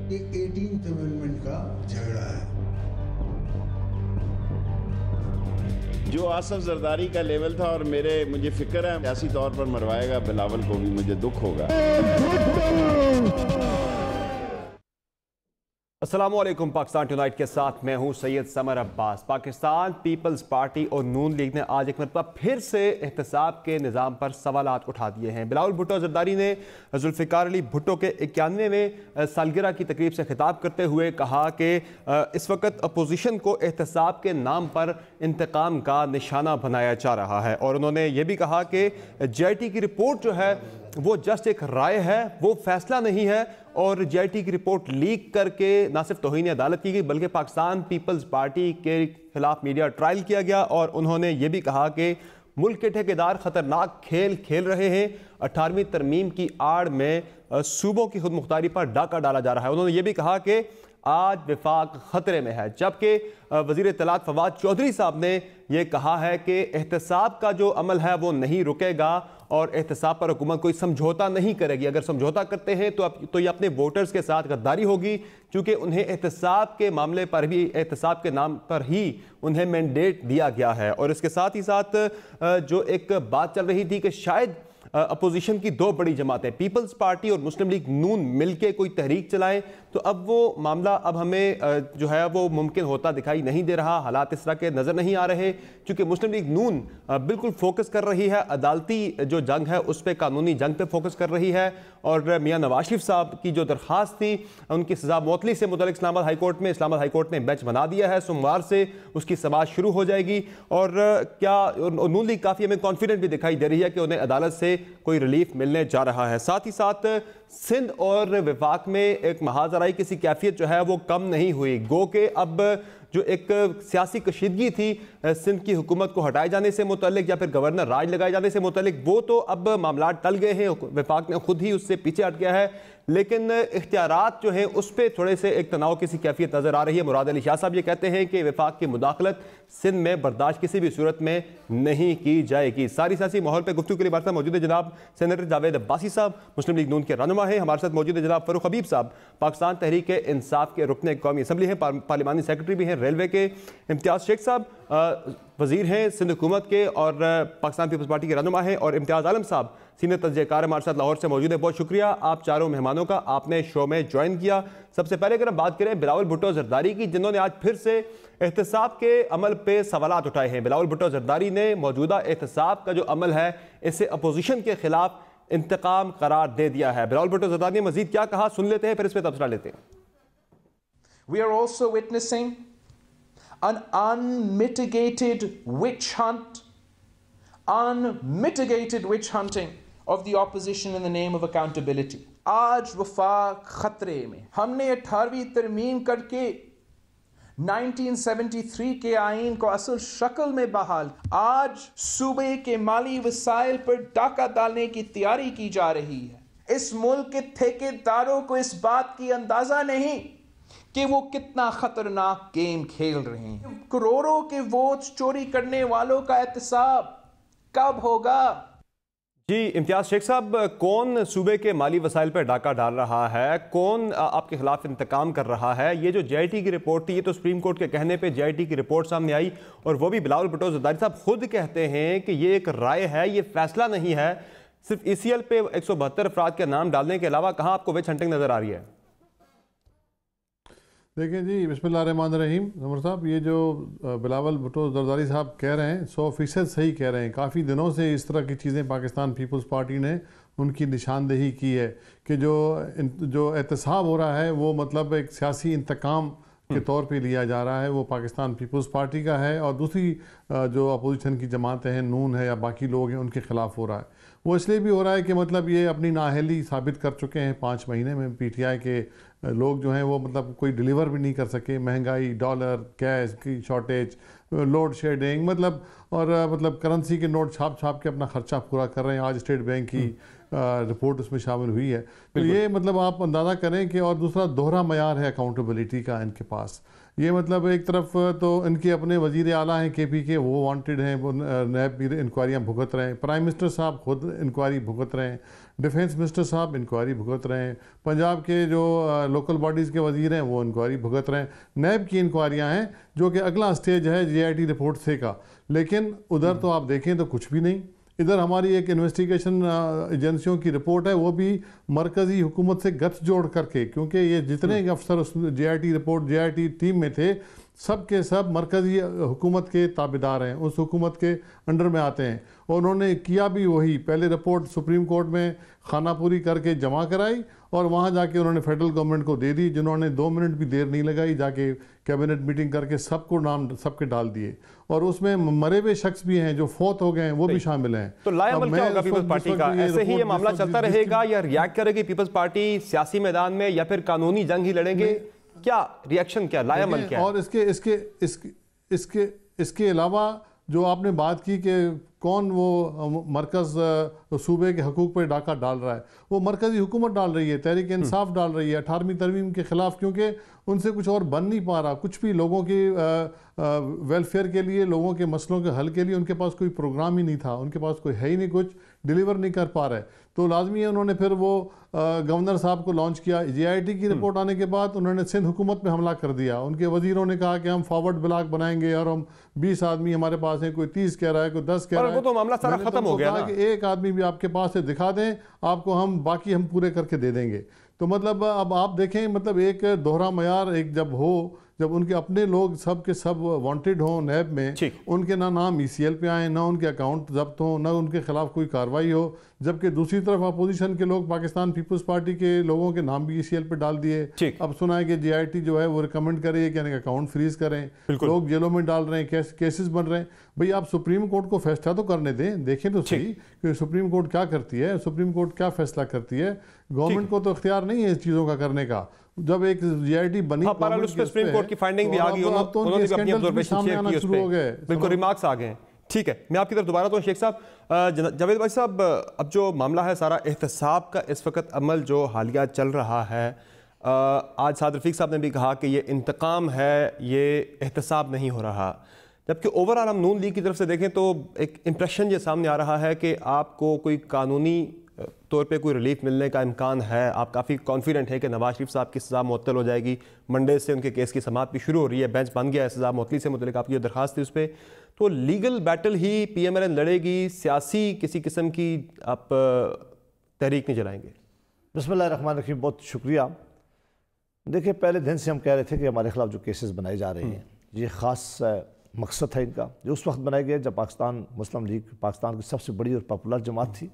ये 18th amendment का झगड़ा है। जो आसफ जरदारी का लेवल था और मुझे फिक्र है सियासी तौर पर मरवाएगा बिलावल को भी मुझे दुख होगा। अस्सलामुअलैकुम, पाकिस्तान टुनाइट के साथ मैं हूं सैयद समर अब्बास। पाकिस्तान पीपल्स पार्टी और नून लीग ने आज एक मरतबा फिर से एहतसाब के निज़ाम पर सवालात उठा दिए हैं। बिलावल भुट्टो जरदारी ने जुल्फ़िकार अली भुट्टो के 91वें सालगिरह की तकरीब से खिताब करते हुए कहा कि इस वक्त अपोजिशन को एहतसाब के नाम पर इंतकाम का निशाना बनाया जा रहा है। और उन्होंने ये भी कहा कि JIT की रिपोर्ट जो है वो जस्ट एक राय है, वो फैसला नहीं है। और JIT की रिपोर्ट लीक करके ना सिर्फ तौहीन अदालत की गई बल्कि पाकिस्तान पीपल्स पार्टी के खिलाफ मीडिया ट्रायल किया गया। और उन्होंने ये भी कहा कि मुल्क के ठेकेदार खतरनाक खेल खेल रहे हैं। 18वीं तरमीम की आड़ में सूबों की खुद मुख्तारी पर डाका डाला जा रहा है। उन्होंने ये भी कहा कि आज विफाक खतरे में है, जबकि वज़ीर इत्तलात फवाद चौधरी साहब ने यह कहा है कि एहतसाब का जो अमल है वो नहीं रुकेगा और एहतसाब पर हुकूमत कोई समझौता नहीं करेगी। अगर समझौता करते हैं तो ये अपने वोटर्स के साथ गद्दारी होगी, क्योंकि उन्हें एहतसाब के मामले पर भी एहतसाब के नाम पर ही उन्हें मैंडेट दिया गया है। और इसके साथ ही साथ जो एक बात चल रही थी कि शायद अपोजिशन की दो बड़ी जमातें पीपल्स पार्टी और मुस्लिम लीग नून मिलके कोई तहरीक चलाएं, तो अब वो मामला अब हमें जो है वो मुमकिन होता दिखाई नहीं दे रहा। हालात इस तरह के नज़र नहीं आ रहे, क्योंकि मुस्लिम लीग नून बिल्कुल फोकस कर रही है अदालती जो जंग है उस पर, कानूनी जंग पे फोकस कर रही है। और मियां नवाज शरीफ साहब की जो दरख्वास्त थी उनकी सजा मुअत्तली से मुतल्लिक इस्लामाबाद हाईकोर्ट ने बेंच बना दिया है। सोमवार से उसकी समाअत शुरू हो जाएगी। और क्या नून लीग काफ़ी हमें कॉन्फिडेंट भी दिखाई दे रही है कि उन्हें अदालत से कोई रिलीफ मिलने जा रहा है। साथ ही साथ सिंध और विफाक में एक महाजराई किसी कैफियत जो है वो कम नहीं हुई। गो के अब जो एक सियासी कशीदगी थी सिंध की हुकूमत को हटाए जाने से मुतल्लिक या फिर गवर्नर राज लगाए जाने से मुतल्लिक, वो तो अब मामला टल गए हैं। विफाक ने खुद ही उससे पीछे हट गया है, लेकिन इख्तियारात जो हैं उस पर थोड़े से एक तनाव की सी कैफियत नज़र आ रही है। मुराद अली शाह साहब ये कहते हैं कि विफाक की मुदाखलत सिंध में बर्दाश्त किसी भी सूरत में नहीं की जाएगी। सारी सियासी माहौल पर गुफ्तगू के लिए हमारे साथ मौजूद है जनाब सेनेटर जावेद अब्बासी साहब, मुस्लिम लीग नून के रहनुमा है। हमारे साथ मौजूद है जनाब फरूख हबीब साहब, पाकिस्तान तहरीक इंसाफ के रुकने कौमी असम्बली हैं, पार्लिमानी सेक्रेटरी भी हैं रेलवे के। इम्तियाज़ शेख साहब वज़ीर हैं सिंध हुकूमत के और पाकिस्तान पीपल्स पार्टी के रहनुमा हैं। और इम्तियाज़ आलम साहब सीनियर तजज़ियाकार हमारे साथ लाहौर से मौजूद है। बहुत शुक्रिया आप चारों मेहमानों का, आपने शो में ज्वाइन किया। सबसे पहले अगर हम बात करें बिलावल भुट्टो जरदारी की, जिन्होंने आज फिर से एहतसाब के अमल पे सवालात उठाए हैं। बिलावल भुट्टो जरदारी ने मौजूदा एहतसाब का जो अमल है इसे अपोजिशन के खिलाफ इंतकाम करार दे दिया है। बिलावल भुट्टो जरदारी ने मजीद क्या कहा, सुन लेते हैं, फिर इस पर तबसरा लेते हैं। We are also witnessing an unmitigated witch hunting of the opposition in the name of accountability. आज वफाक खतरे में, हमने 18वीं तरमीम करके 1973 के आईन को असल शक्ल में बहाल, आज सूबे के माली वसाइल पर डाका डालने की तैयारी की जा रही है। इस मुल्क के ठेकेदारों को इस बात की अंदाजा नहीं कि वो कितना खतरनाक गेम खेल रहे हैं। करोड़ों के वोट्स चोरी करने वालों का एहतसाब कब होगा? जी इम्तियाज़ शेख साहब, कौन सूबे के माली वसाइल पर डाका डाल रहा है, कौन आपके खिलाफ इंतकाम कर रहा है? ये जो JIT की रिपोर्ट थी, ये तो सुप्रीम कोर्ट के कहने पे JIT की रिपोर्ट सामने आई और वो भी बिलावल भुट्टो जरदारी साहब खुद कहते हैं कि ये एक राय है, ये फैसला नहीं है। सिर्फ ECL पे 172 अफराद के नाम डालने के अलावा कहाँ आपको विच हंटिंग नज़र आ रही है? देखिए जी, बिस्मिल्लाहिर्रहमानिर्रहीम। समर साहब, ये जो बिलावल भुट्टो जरदारी साहब कह रहे हैं 100% सही कह रहे हैं। काफ़ी दिनों से इस तरह की चीज़ें पाकिस्तान पीपल्स पार्टी ने उनकी निशानदेही की है कि जो एहतसाब हो रहा है वो मतलब एक सियासी इंतकाम के तौर पे लिया जा रहा है, वो पाकिस्तान पीपल्स पार्टी का है और दूसरी जो अपोजिशन की जमातें हैं, नून है या बाकी लोग हैं, उनके ख़िलाफ़ हो रहा है। वो इसलिए भी हो रहा है कि मतलब ये अपनी नाअहली साबित कर चुके हैं 5 महीने में। PTI के लोग जो हैं वो मतलब कोई डिलीवर भी नहीं कर सके। महंगाई, डॉलर, गैस की शॉर्टेज, लोड शेडिंग, मतलब करेंसी के नोट छाप छाप के अपना ख़र्चा पूरा कर रहे हैं। आज स्टेट बैंक की रिपोर्ट उसमें शामिल हुई है। तो ये मतलब आप अंदाज़ा करें कि और दूसरा दोहरा मयार है अकाउंटेबिलिटी का इनके पास। ये मतलब एक तरफ तो इनके अपने वजीर आला हैं KP के, वो वांटेड हैं, वो नैब की इंक्वायरियाँ भुगत रहे हैं, प्राइम मिनिस्टर साहब खुद इंक्वायरी भुगत रहे हैं, डिफेंस मिनिस्टर साहब इंक्वायरी भुगत रहे हैं, पंजाब के जो लोकल बॉडीज़ के वजीर हैं वो इंक्वायरी भुगत रहे हैं। नैब की इंक्वायरियाँ हैं जो कि अगला स्टेज है JIT रिपोर्ट से का। लेकिन उधर तो आप देखें तो कुछ भी नहीं। इधर हमारी एक इन्वेस्टिगेशन एजेंसियों की रिपोर्ट है, वो भी मरकज़ी हुकूमत से गठजोड़ करके, क्योंकि ये जितने अफसर उस JIT टीम में थे सब के सब मरकज़ी हुकूमत के ताबेदार हैं, उस हुकूमत के अंडर में आते हैं। और उन्होंने किया भी वही, पहले रिपोर्ट सुप्रीम कोर्ट में खानापूरी करके जमा कराई और वहाँ जाके उन्होंने फेडरल गवर्नमेंट को दे दी, जिन्होंने 2 मिनट भी देर नहीं लगाई, जाके कैबिनेट मीटिंग करके सबको नाम सबके डाल दिए। और उसमें मरे हुए शख्स भी हैं जो फौत हो गए हैं, वो भी शामिल हैं। तो लायामल क्या होगा पीपल्स पार्टी का? ऐसे ही ये मामला चलता रहेगा या रिएक्ट करेगी पीपल्स पार्टी सियासी मैदान में, या फिर कानूनी जंग ही लड़ेंगे? क्या रिएक्शन, क्या लायामल क्या है? और इसके अलावा जो आपने बात की कि कौन वो मरकज़ सूबे के हकूक़ पर डाका डाल रहा है, वो मरकज़ी हुकूमत डाल रही है, तहरीक इंसाफ डाल रही है 18वीं तरमीम के ख़िलाफ़, क्योंकि उनसे कुछ और बन नहीं पा रहा, कुछ भी लोगों की वेलफेयर के लिए, लोगों के मसलों के हल के लिए उनके पास कोई प्रोग्राम ही नहीं था, उनके पास कोई है ही नहीं, कुछ डिलीवर नहीं कर पा रहे। तो लाजमी है उन्होंने फिर वो गवर्नर साहब को लॉन्च किया। JIT की रिपोर्ट आने के बाद उन्होंने सिंध हुकूमत में हमला कर दिया। उनके वजीरों ने कहा कि हम फॉरवर्ड ब्लॉक बनाएंगे और हम 20 आदमी हमारे पास हैं, कोई 30 कह रहा है, कोई 10 कह रहा है। वो तो मामला सारा खत्म हो गया ना। कि एक आदमी भी आपके पास से दिखा दें, आपको हम बाकी हम पूरे करके दे देंगे। तो मतलब अब आप देखें, मतलब एक दोहरा मयार एक जब हो, जब उनके अपने लोग सब के सब वांटेड हों नैब में, उनके ना नाम ECL पे आए, ना उनके अकाउंट जब्त हो, ना उनके खिलाफ कोई कार्रवाई हो, जबकि दूसरी तरफ अपोजिशन के लोग पाकिस्तान पीपल्स पार्टी के लोगों के नाम भी ECL पे डाल दिए। अब सुना है कि JIT जो है वो रिकमेंड करे कि अकाउंट फ्रीज करें, लोग जेलों में डाल रहे हैं, केसेस बन रहे हैं। भाई आप सुप्रीम कोर्ट को फैसला तो करने दें, देखें तो सही कि सुप्रीम कोर्ट क्या करती है, सुप्रीम कोर्ट क्या फैसला करती है। गवर्नमेंट को तो इख्तियार नहीं है इस चीज़ों का करने का। जब एक JIT बनी, सुप्रीम कोर्ट की फाइंडिंग भी आ गई, उन्होंने भी अपनी ऑब्जर्वेशन शेयर की उस पे, बिल्कुल रिमार्क्स आ गए हैं। ठीक है, मैं आपकी तरफ दोबारा तो शेख साहब, जावेद भाई साहब, अब जो मामला है सारा एहतसाब का इस वक्त अमल जो हालिया चल रहा है, आज साद रफीक साहब ने भी कहा कि ये इंतकाम है, ये एहतसाब नहीं हो रहा, जबकि ओवरऑल हम नून लीग की तरफ से देखें तो एक इंप्रेशन ये सामने आ रहा है कि आपको कोई कानूनी तौर पे कोई रिलीफ मिलने का इम्कान है। आप काफ़ी कॉन्फिडेंट है कि नवाज शरीफ साहब की सज़ा मुअत्तल हो जाएगी, मंडे से उनके केस की समाअत भी शुरू हो रही है, बेंच बन गया है, सज़ा मुअत्तली से मुतल्लिक़ आपकी जो दरख्वास्त थी उस पर, तो लीगल बैटल ही PMLN लड़ेगी, सियासी किसी किस्म की आप तहरीक नहीं चलाएंगे? बिस्मिल्लाहिर्रहमानिर्रहीम, बहुत शुक्रिया। देखिए, पहले दिन से हम कह रहे थे कि हमारे खिलाफ जो केसेस बनाए जा रहे हैं, ये ख़ास मकसद है इनका, जो उस वक्त बनाए गए जब पाकिस्तान मुस्लिम लीग पाकिस्तान की सबसे बड़ी और पॉपुलर जमात थी,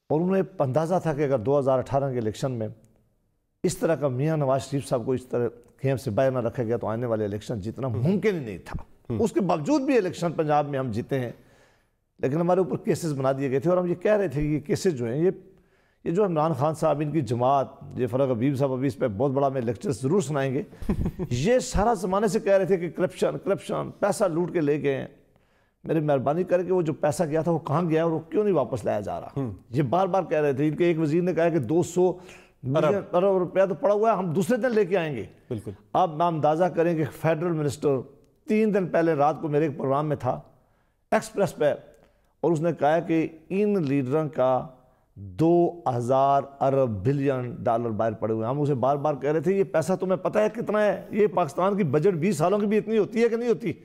और उन्हें अंदाज़ा था कि अगर 2018 के इलेक्शन में इस तरह का मियाँ नवाज शरीफ साहब को इस तरह खेम से बाहर ना रखा गया तो आने वाले इलेक्शन जीतना मुमकिन ही नहीं था। उसके बावजूद भी इलेक्शन पंजाब में हम जीते हैं, लेकिन हमारे ऊपर केसेस बना दिए गए थे। और हम ये कह रहे थे कि ये केसेस जो हैं, ये जो इमरान खान साहब, इनकी जमात, ये फ़रक हबीब साहब अभी इस पर बहुत बड़ा में लेक्चर ज़रूर सुनाएंगे, ये सारा ज़माने से कह रहे थे कि करप्शन, पैसा लूट के ले गए। मेरी मेहरबानी करके वो जो पैसा गया था वो कहाँ गया और वो क्यों नहीं वापस लाया जा रहा, ये बार बार कह रहे थे। इनके एक वजीर ने कहा कि 200 अरब रुपया तो पड़ा हुआ है, हम दूसरे दिन लेके आएंगे। बिल्कुल। अब हम अंदाज़ा करें कि फेडरल मिनिस्टर 3 दिन पहले रात को मेरे एक प्रोग्राम में था एक्सप्रेस पे, और उसने कहा कि इन लीडरों का 2000 अरब बिलियन डॉलर बाहर पड़े हुए हैं। हम उसे बार बार कह रहे थे ये पैसा तुम्हें पता है कितना है? ये पाकिस्तान की बजट 20 सालों की भी इतनी होती है कि नहीं होती?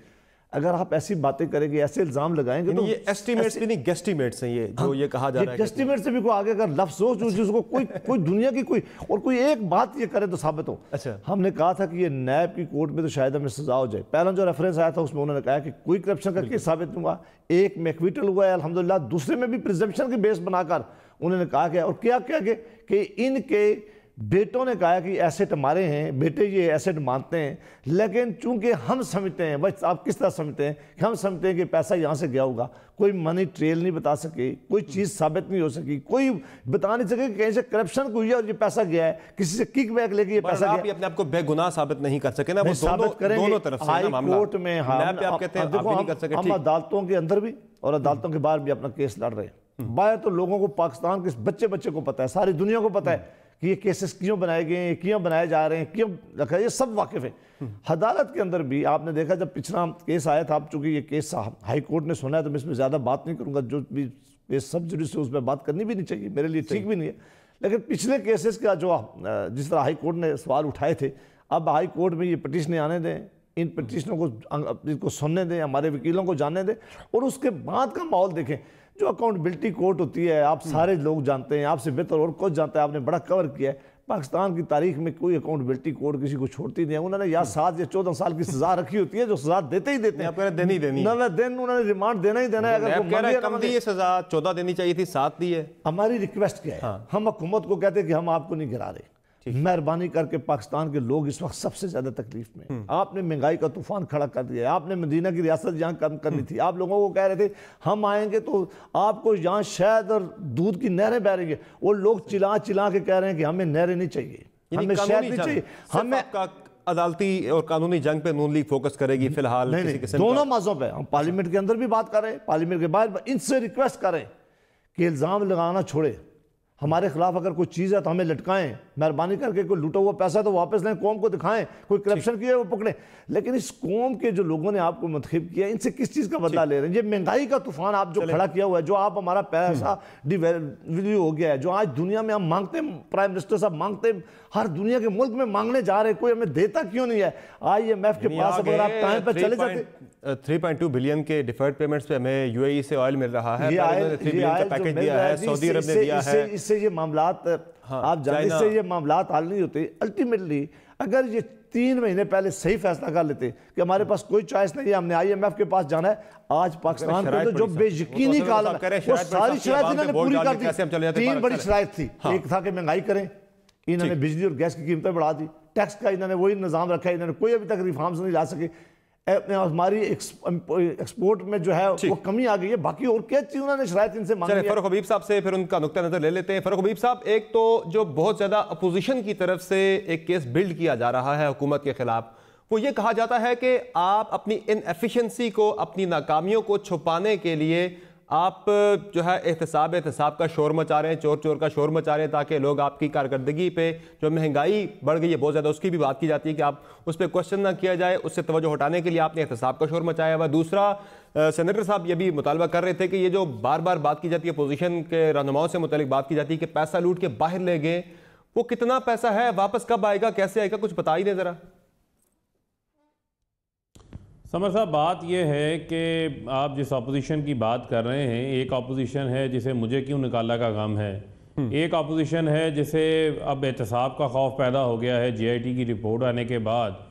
अगर आप ऐसी बातें करेंगे, ऐसे इल्जाम लगाएंगे तो ये एस्टीमेट्स भी नहीं, गेस्टीमेट्स हैं ये जो ये कहा जा रहा है। गेस्टीमेट से भी कोई आगे अगर लफ्ज़ हो जिसको कोई दुनिया की कोई एक बात ये करे तो साबित हो। अच्छा, हमने कहा था कि ये नैब की कोर्ट में तो शायद हमें सजा हो जाए। पहला जो रेफरेंस आया था उसमें उन्होंने कहा कि कोई करप्शन का केस साबित नहीं हुआ, एक में एक्विटल हुआ है अल्हम्दुलिल्लाह, दूसरे में भी प्रिजम्पशन की बेस बनाकर उन्होंने कहा कि, और क्या क्या कि इनके बेटों ने कहा कि एसेट हमारे हैं, बेटे ये एसेट मानते हैं, लेकिन चूंकि हम समझते हैं, बस आप किस तरह समझते हैं कि हम समझते हैं कि पैसा यहाँ से गया होगा, कोई मनी ट्रेल नहीं बता सके, कोई चीज़ साबित नहीं हो सकी, कोई बता नहीं सके कि कहीं से करप्शन हुई है और ये पैसा गया है, किसी से किक बैक लेके ये पैसा गया। आप अपने आप को बेगुनाह साबित नहीं कर सके ना, वो दोनों तरफ से हाई कोर्ट में हम अदालतों के अंदर भी और अदालतों के बाहर भी अपना केस लड़ रहे हैं। बाहर तो लोगों को, पाकिस्तान के बच्चे को पता है, सारी दुनिया को पता है कि ये केसेस क्यों बनाए गए हैं, क्यों बनाए जा रहे हैं, क्यों रखा, ये सब वाकिफ़ है। अदालत के अंदर भी आपने देखा जब पिछला केस आया था, चूँकि ये केस हाई कोर्ट ने सुना है तो मैं इसमें ज़्यादा बात नहीं करूँगा, जो भी केस सब जुडिस से उस पर बात करनी भी नहीं चाहिए, मेरे लिए ठीक भी नहीं है। लेकिन पिछले केसेस का जो जिस तरह हाई कोर्ट ने सवाल उठाए थे, अब हाई कोर्ट में ये पिटिशनें आने दें, इन पिटिशनों को सुनने दें, हमारे वकीलों को जानने दें, और उसके बाद का माहौल देखें। जो अकाउंटेबिलिटी कोर्ट होती है, आप सारे लोग जानते हैं, आपसे बेहतर और कुछ जानते हैं, आपने बड़ा कवर किया है। पाकिस्तान की तारीख में कोई अकाउंटेबिलिटी कोर्ट किसी को छोड़ती नहीं है। उन्होंने या 7 या 14 साल की सजा रखी होती है, जो सजा देते ही देते हैं, देनी देनी 9 दिन उन्होंने रिमांड देना ही देना है। अगर कम दी है सजा, 14 देनी चाहिए थी, 7 दी है। हमारी रिक्वेस्ट क्या है, हम हुकूमत को कहते हैं कि हम आपको नहीं गिरा रहे, मेहरबानी करके पाकिस्तान के लोग इस वक्त सबसे ज्यादा तकलीफ में, आपने महंगाई का तूफान खड़ा कर दिया है, आपने मदीना की रियासत यहाँ कम करनी थी, आप लोगों को कह रहे थे हम आएंगे तो आपको यहाँ शहद और दूध की नहरें बह रही है, वो लोग चिल्ला चिल्ला के कह रहे हैं कि हमें नहरें नहीं चाहिए, हमें शहद नहीं चाहिए, हमें अदालती और कानूनी जंग पे नून लीग फोकस करेगी फिलहाल। नहीं, दोनों मौजों पे हम पार्लियामेंट के अंदर भी बात कर रहे हैं, पार्लियामेंट के बाहर इनसे रिक्वेस्ट करें कि इल्ज़ाम लगाना छोड़े, हमारे खिलाफ अगर कोई चीज़ है तो हमें लटकाएं, मेहरबानी करके कोई लूटा हुआ पैसा तो वापस लें, कौम को दिखाएं, कोई करप्शन किया है वो पकड़ें। लेकिन इस कौम के जो लोगों ने आपको मुंतखब किया, इनसे किस चीज़ का बदला ले रहे हैं? ये महंगाई का तूफान आप जो खड़ा किया हुआ है, जो आप हमारा पैसा डिवैल्यू हो गया है, जो आज दुनिया में हम मांगते, प्राइम मिनिस्टर साहब मांगते, हर दुनिया के मुल्क में मांगने जा रहे हैं, कोई हमें देता क्यों नहीं है? IMF के पास अगर आप टाइम पर चले जाते, 3.2 बिलियन के डिफर्ड पेमेंट्स पे हमें UAE से ऑयल मिल रहा है, 3 बिलियन का पैकेज दिया है, सऊदी अरब ने दिया है। इससे ये मामलात आप जानते, इससे ये मामलात हल नहीं होते। अल्टीमेटली अगर ये 3 महीने पहले सही फैसला कर लेते कि हमारे पास कोई चॉइस नहीं है, हमने IMF के पास जाना है, आज पाकिस्तान को तो जो बेयकीनी काल वो सारी शराइत इन्होंने पूरी कर दी। 3 बड़ी शराइत थी, एक था कि महंगाई करें, इन्होंने बिजली और गैस की कीमतें बढ़ा दी, टैक्स का इन्होंने वही निज़ाम रखा है, इन्होंने कोई अभी तक रिफॉर्म्स नहीं ला सके, हमारी एक्सपोर्ट में जो है वो कमी आ गई है, बाकी और क्या चीज उन्होंने शरायत इनसे मांगी है। फरूख हबीब साहब से फिर उनका नुक्ता नजर ले लेते हैं। फरूख हबीब साहब, एक तो जो बहुत ज्यादा अपोजिशन की तरफ से एक केस बिल्ड किया जा रहा है हुकूमत के खिलाफ, वो ये कहा जाता है कि आप अपनी इनएफिशिएंसी को, अपनी नाकामियों को छुपाने के लिए आप जो है एहतसाब का शोर मचा रहे हैं, चोर चोर का शोर मचा रहे हैं, ताकि लोग आपकी कारकर्दगी पे जो महंगाई बढ़ गई है बहुत ज़्यादा, उसकी भी बात की जाती है कि आप उस पर क्वेश्चन ना किया जाए, उससे तवज्जो हटाने के लिए आपने एहतसाब का शोर मचाया हुआ। दूसरा, सेनेटर साहब ये भी मुतालबा कर रहे थे कि ये जो बार बार बात की जाती है, अपोजिशन के रहनुमाओं से मुतालिक बात की जाती है कि पैसा लूट के बाहर ले गए, वो कितना पैसा है, वापस कब आएगा, कैसे आएगा, कुछ बता ही दें ज़रा। समर साहब, बात यह है कि आप जिस अपोजिशन की बात कर रहे हैं, एक अपोजिशन है जिसे मुझे क्यों निकाला का गम है, एक अपोजिशन है जिसे अब एहतसाब का खौफ पैदा हो गया है JIT की रिपोर्ट आने के बाद,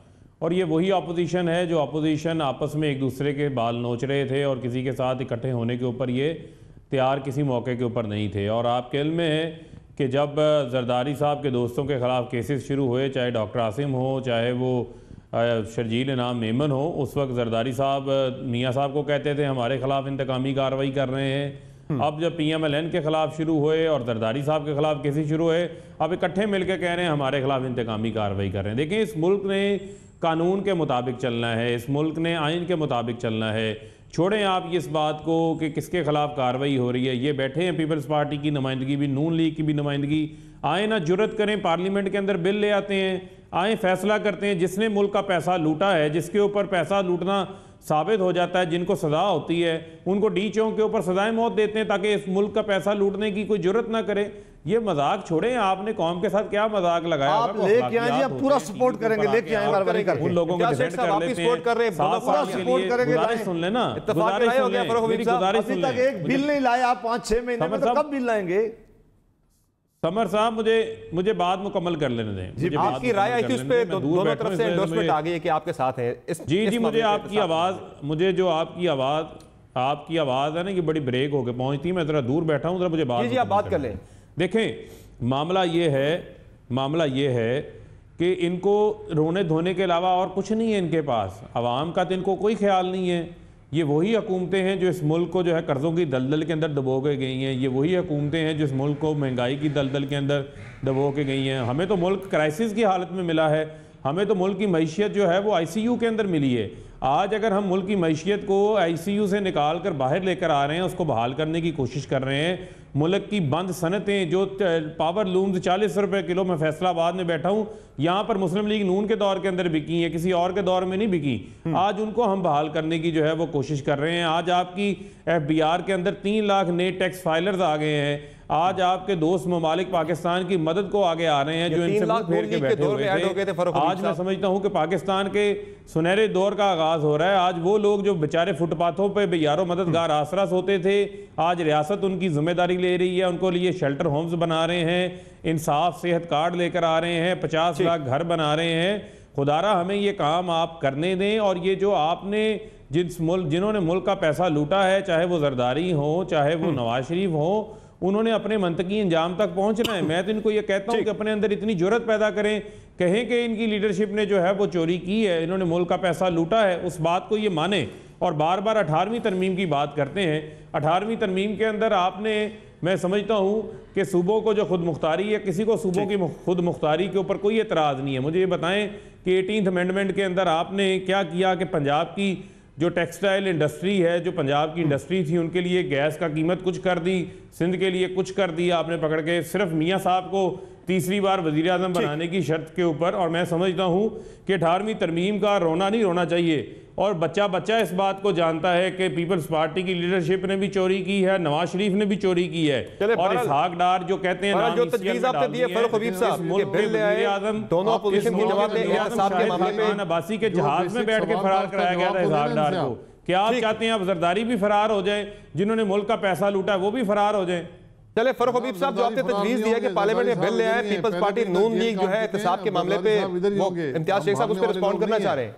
और ये वही अपोजिशन है जो अपोजिशन आपस में एक दूसरे के बाल नोच रहे थे और किसी के साथ इकट्ठे होने के ऊपर ये तैयार किसी मौके के ऊपर नहीं थे। और आपके इल्म में है कि जब जरदारी साहब के दोस्तों के ख़िलाफ़ केसेस शुरू हुए, चाहे डॉक्टर आसिम हो, चाहे वो शर्जील इनाम मेमन हो, उस वक्त जरदारी साहब मियाँ साहब को कहते थे हमारे खिलाफ इंतकामी कार्रवाई कर रहे हैं। अब जब PMLN के खिलाफ शुरू हुए और जरदारी साहब के खिलाफ केसेस शुरू हुए, अब इकट्ठे मिलकर कह रहे हैं हमारे खिलाफ इंतकामी कार्रवाई कर रहे हैं। देखिए, इस मुल्क ने कानून के मुताबिक चलना है, इस मुल्क ने आइन के मुताबिक चलना है। छोड़ें आप इस बात को कि किसके खिलाफ कार्रवाई हो रही है, ये बैठे हैं पीपल्स पार्टी की नुमाइंदगी भी, नून लीग की भी नुमाइंदगी, आए ना जुर्रत करें, पार्लियामेंट के अंदर बिल ले आते हैं, आए फैसला करते हैं। जिसने मुल्क का पैसा लूटा है, जिसके ऊपर पैसा लूटना साबित हो जाता है, जिनको सजा होती है, उनको डी चौक के ऊपर सजाएं मौत देते हैं ताकि इस मुल्क का पैसा लूटने की कोई जरूरत ना करे। ये मजाक छोड़ें, आपने कौम के साथ क्या मजाक लगाया? आप लेके आए जी, आप पूरा सपोर्ट करेंगे, लेके आए बार-बार करके। उन लोगों को डिफेंड कर लेते हैं, सपोर्ट कर रहे हैं, पूरा सपोर्ट करेंगे। गुजारिश सुन लेना, गुजारिश सुन लें। अभी तक एक बिल नहीं लाया आप 5-6 महीने में, तो कब बिल लाएंगे? समर साहब, मुझे बात मुकम्मल कर लेने दें। आपकी राय आई थी उस पे, दोनों तरफ से एंडोर्समेंट आ गई है कि आपके साथ है। जी, मुझे आपकी आवाज़, मुझे जो आपकी आवाज़ है ना, कि बड़ी ब्रेक होकर पहुंचती है, मैं ज़रा दूर बैठा हूं, ज़रा मुझे आप बात कर लें। देखें, मामला ये है कि इनको रोने धोने के अलावा और कुछ नहीं है इनके पास, अवाम का तो इनको कोई ख्याल नहीं है। ये वही हुकूमतें हैं जो इस मुल्क को जो है कर्ज़ों की दलदल के अंदर दबो के गई हैं। ये वही हुकूमतें हैं जो इस मुल्क को महंगाई की दलदल के अंदर दबो के गई हैं। हमें तो मुल्क क्राइसिस की हालत में मिला है, हमें तो मुल्क की मईशत जो है वो ICU के अंदर मिली है। आज अगर हम मुल्क की मईशियत को ICU से निकाल कर बाहर लेकर आ रहे हैं, उसको बहाल करने की कोशिश कर रहे हैं, मुल्क की बंद सनतें जो पावर लूम्स 40 रुपए किलो, मैं फैसलाबाद में बैठा हूँ, यहाँ पर मुस्लिम लीग नून के दौर के अंदर बिकी हैं, किसी और के दौर में नहीं बिकी। आज उनको हम बहाल करने की जो है वो कोशिश कर रहे हैं। आज आपकी FBR के अंदर 3 लाख नए टैक्स फाइलर्स आ गए हैं। आज आपके दोस्त ममालिक पाकिस्तान की मदद को आगे आ रहे हैं जो इनसे मुंह फेर के बैठे हुए थे। आज मैं समझता हूं कि पाकिस्तान के सुनहरे दौर का आगाज हो रहा है। आज वो लोग जो बेचारे फुटपाथों पे बेयारो मददगार आसरा सोते थे, आज रियासत उनकी जिम्मेदारी ले रही है, उनको लिए शेल्टर होम्स बना रहे हैं, इंसाफ सेहत कार्ड लेकर आ रहे हैं, 50 लाख घर बना रहे हैं। खुदारा हमें ये काम आप करने दें। और ये जो आपने जिन्होंने मुल्क का पैसा लूटा है, चाहे वो जरदारी हो चाहे वो नवाज शरीफ हो, उन्होंने अपने मंतकी अंजाम तक पहुंचना है। मैं तो इनको ये कहता हूं कि अपने अंदर इतनी जुर्रत पैदा करें, कहें कि इनकी लीडरशिप ने जो है वो चोरी की है, इन्होंने मुल्क का पैसा लूटा है, उस बात को ये माने। और बार बार 18वीं तरमीम की बात करते हैं। 18वीं तरमीम के अंदर आपने, मैं समझता हूं कि सूबों को जो खुद मुख्तारी है, किसी को सूबों की खुद मुख्तारी के ऊपर कोई एतराज़ नहीं है। मुझे ये बताएं कि 18th अमेंडमेंट के अंदर आपने क्या किया कि पंजाब की जो टेक्सटाइल इंडस्ट्री है, जो पंजाब की इंडस्ट्री थी, उनके लिए गैस का कीमत कुछ कर दी, सिंध के लिए कुछ कर दिया आपने पकड़ के, सिर्फ मियाँ साहब को तीसरी बार वज़ीर आज़म बनाने की शर्त के ऊपर। और मैं समझता हूँ कि 18वीं तरमीम का रोना नहीं रोना चाहिए। और बच्चा बच्चा इस बात को जानता है कि पीपल्स पार्टी की लीडरशिप ने भी चोरी की है, नवाज शरीफ ने भी चोरी की है। और इसहाक डार जो कहते हैं जो तजवीज़ आपने दी है फरूख हबीब साहब के बिल ले आए, दोनों अपोजिशन की जवाब दे, एहतसाब के मामले में अब्बासी के जहाज में बैठ के फरार कराया गया था इसहाक डार को। क्या आप चाहते हैं अब जरदारी भी फरार हो जाए, जिन्होंने मुल्क का पैसा लूटा है वो भी फरार हो जाए? चले फरूख हबीब साहब, जो आपने तजवीज़ दी है कि पार्लियामेंट में बिल ले आए, पीपल्स पार्टी नून लीग जो है एहतसाब के मामले पे, इम्तियाज शेख साहब उस पर रिस्पॉन्ड करना चाह रहे हैं।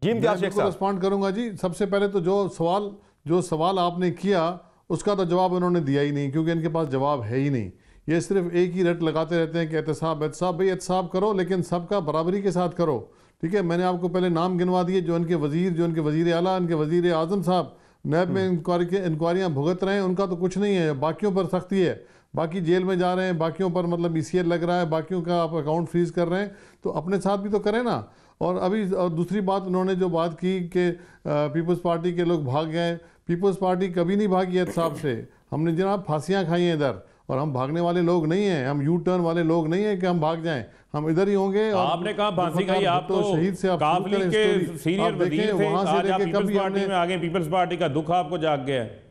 जी इम्तियाज शेख साहब रिस्पॉन्ड करूंगा जी। सबसे पहले तो जो सवाल आपने किया उसका तो जवाब उन्होंने दिया ही नहीं, क्योंकि इनके पास जवाब है ही नहीं। ये सिर्फ एक ही रट लगाते रहते हैं कि एहतसाब भाई एहतसाब करो, लेकिन सबका बराबरी के साथ करो। ठीक है, मैंने आपको पहले नाम गिनवा दिए जो इनके वजीर आला, इनके वजीर आजम साहब नैब में इंक्वायरियाँ भुगत रहे हैं, उनका तो कुछ नहीं है। बाकियों पर सख्ती है, बाकी जेल में जा रहे हैं, बाकियों पर मतलब ECL लग रहा है, बाकियों का आप अकाउंट फ्रीज कर रहे हैं, तो अपने साथ भी तो करें ना। और अभी दूसरी बात उन्होंने जो बात की कि पीपल्स पार्टी के लोग भाग गए, पीपल्स पार्टी कभी नहीं भागी एहतसाब से। हमने जनाब फांसियाँ खाई हैं इधर, और हम भागने वाले लोग नहीं हैं, हम यू टर्न वाले लोग नहीं हैं कि हम भाग जाएं, हम इधर ही होंगे। आपने कहा फांसी खाई, आप तो शहीद से काफिली के सीनियर वजीर थे, आज आप पीपल्स पार्टी में आ गए, पीपल्स पार्टी का दुख आपको जाग गया है।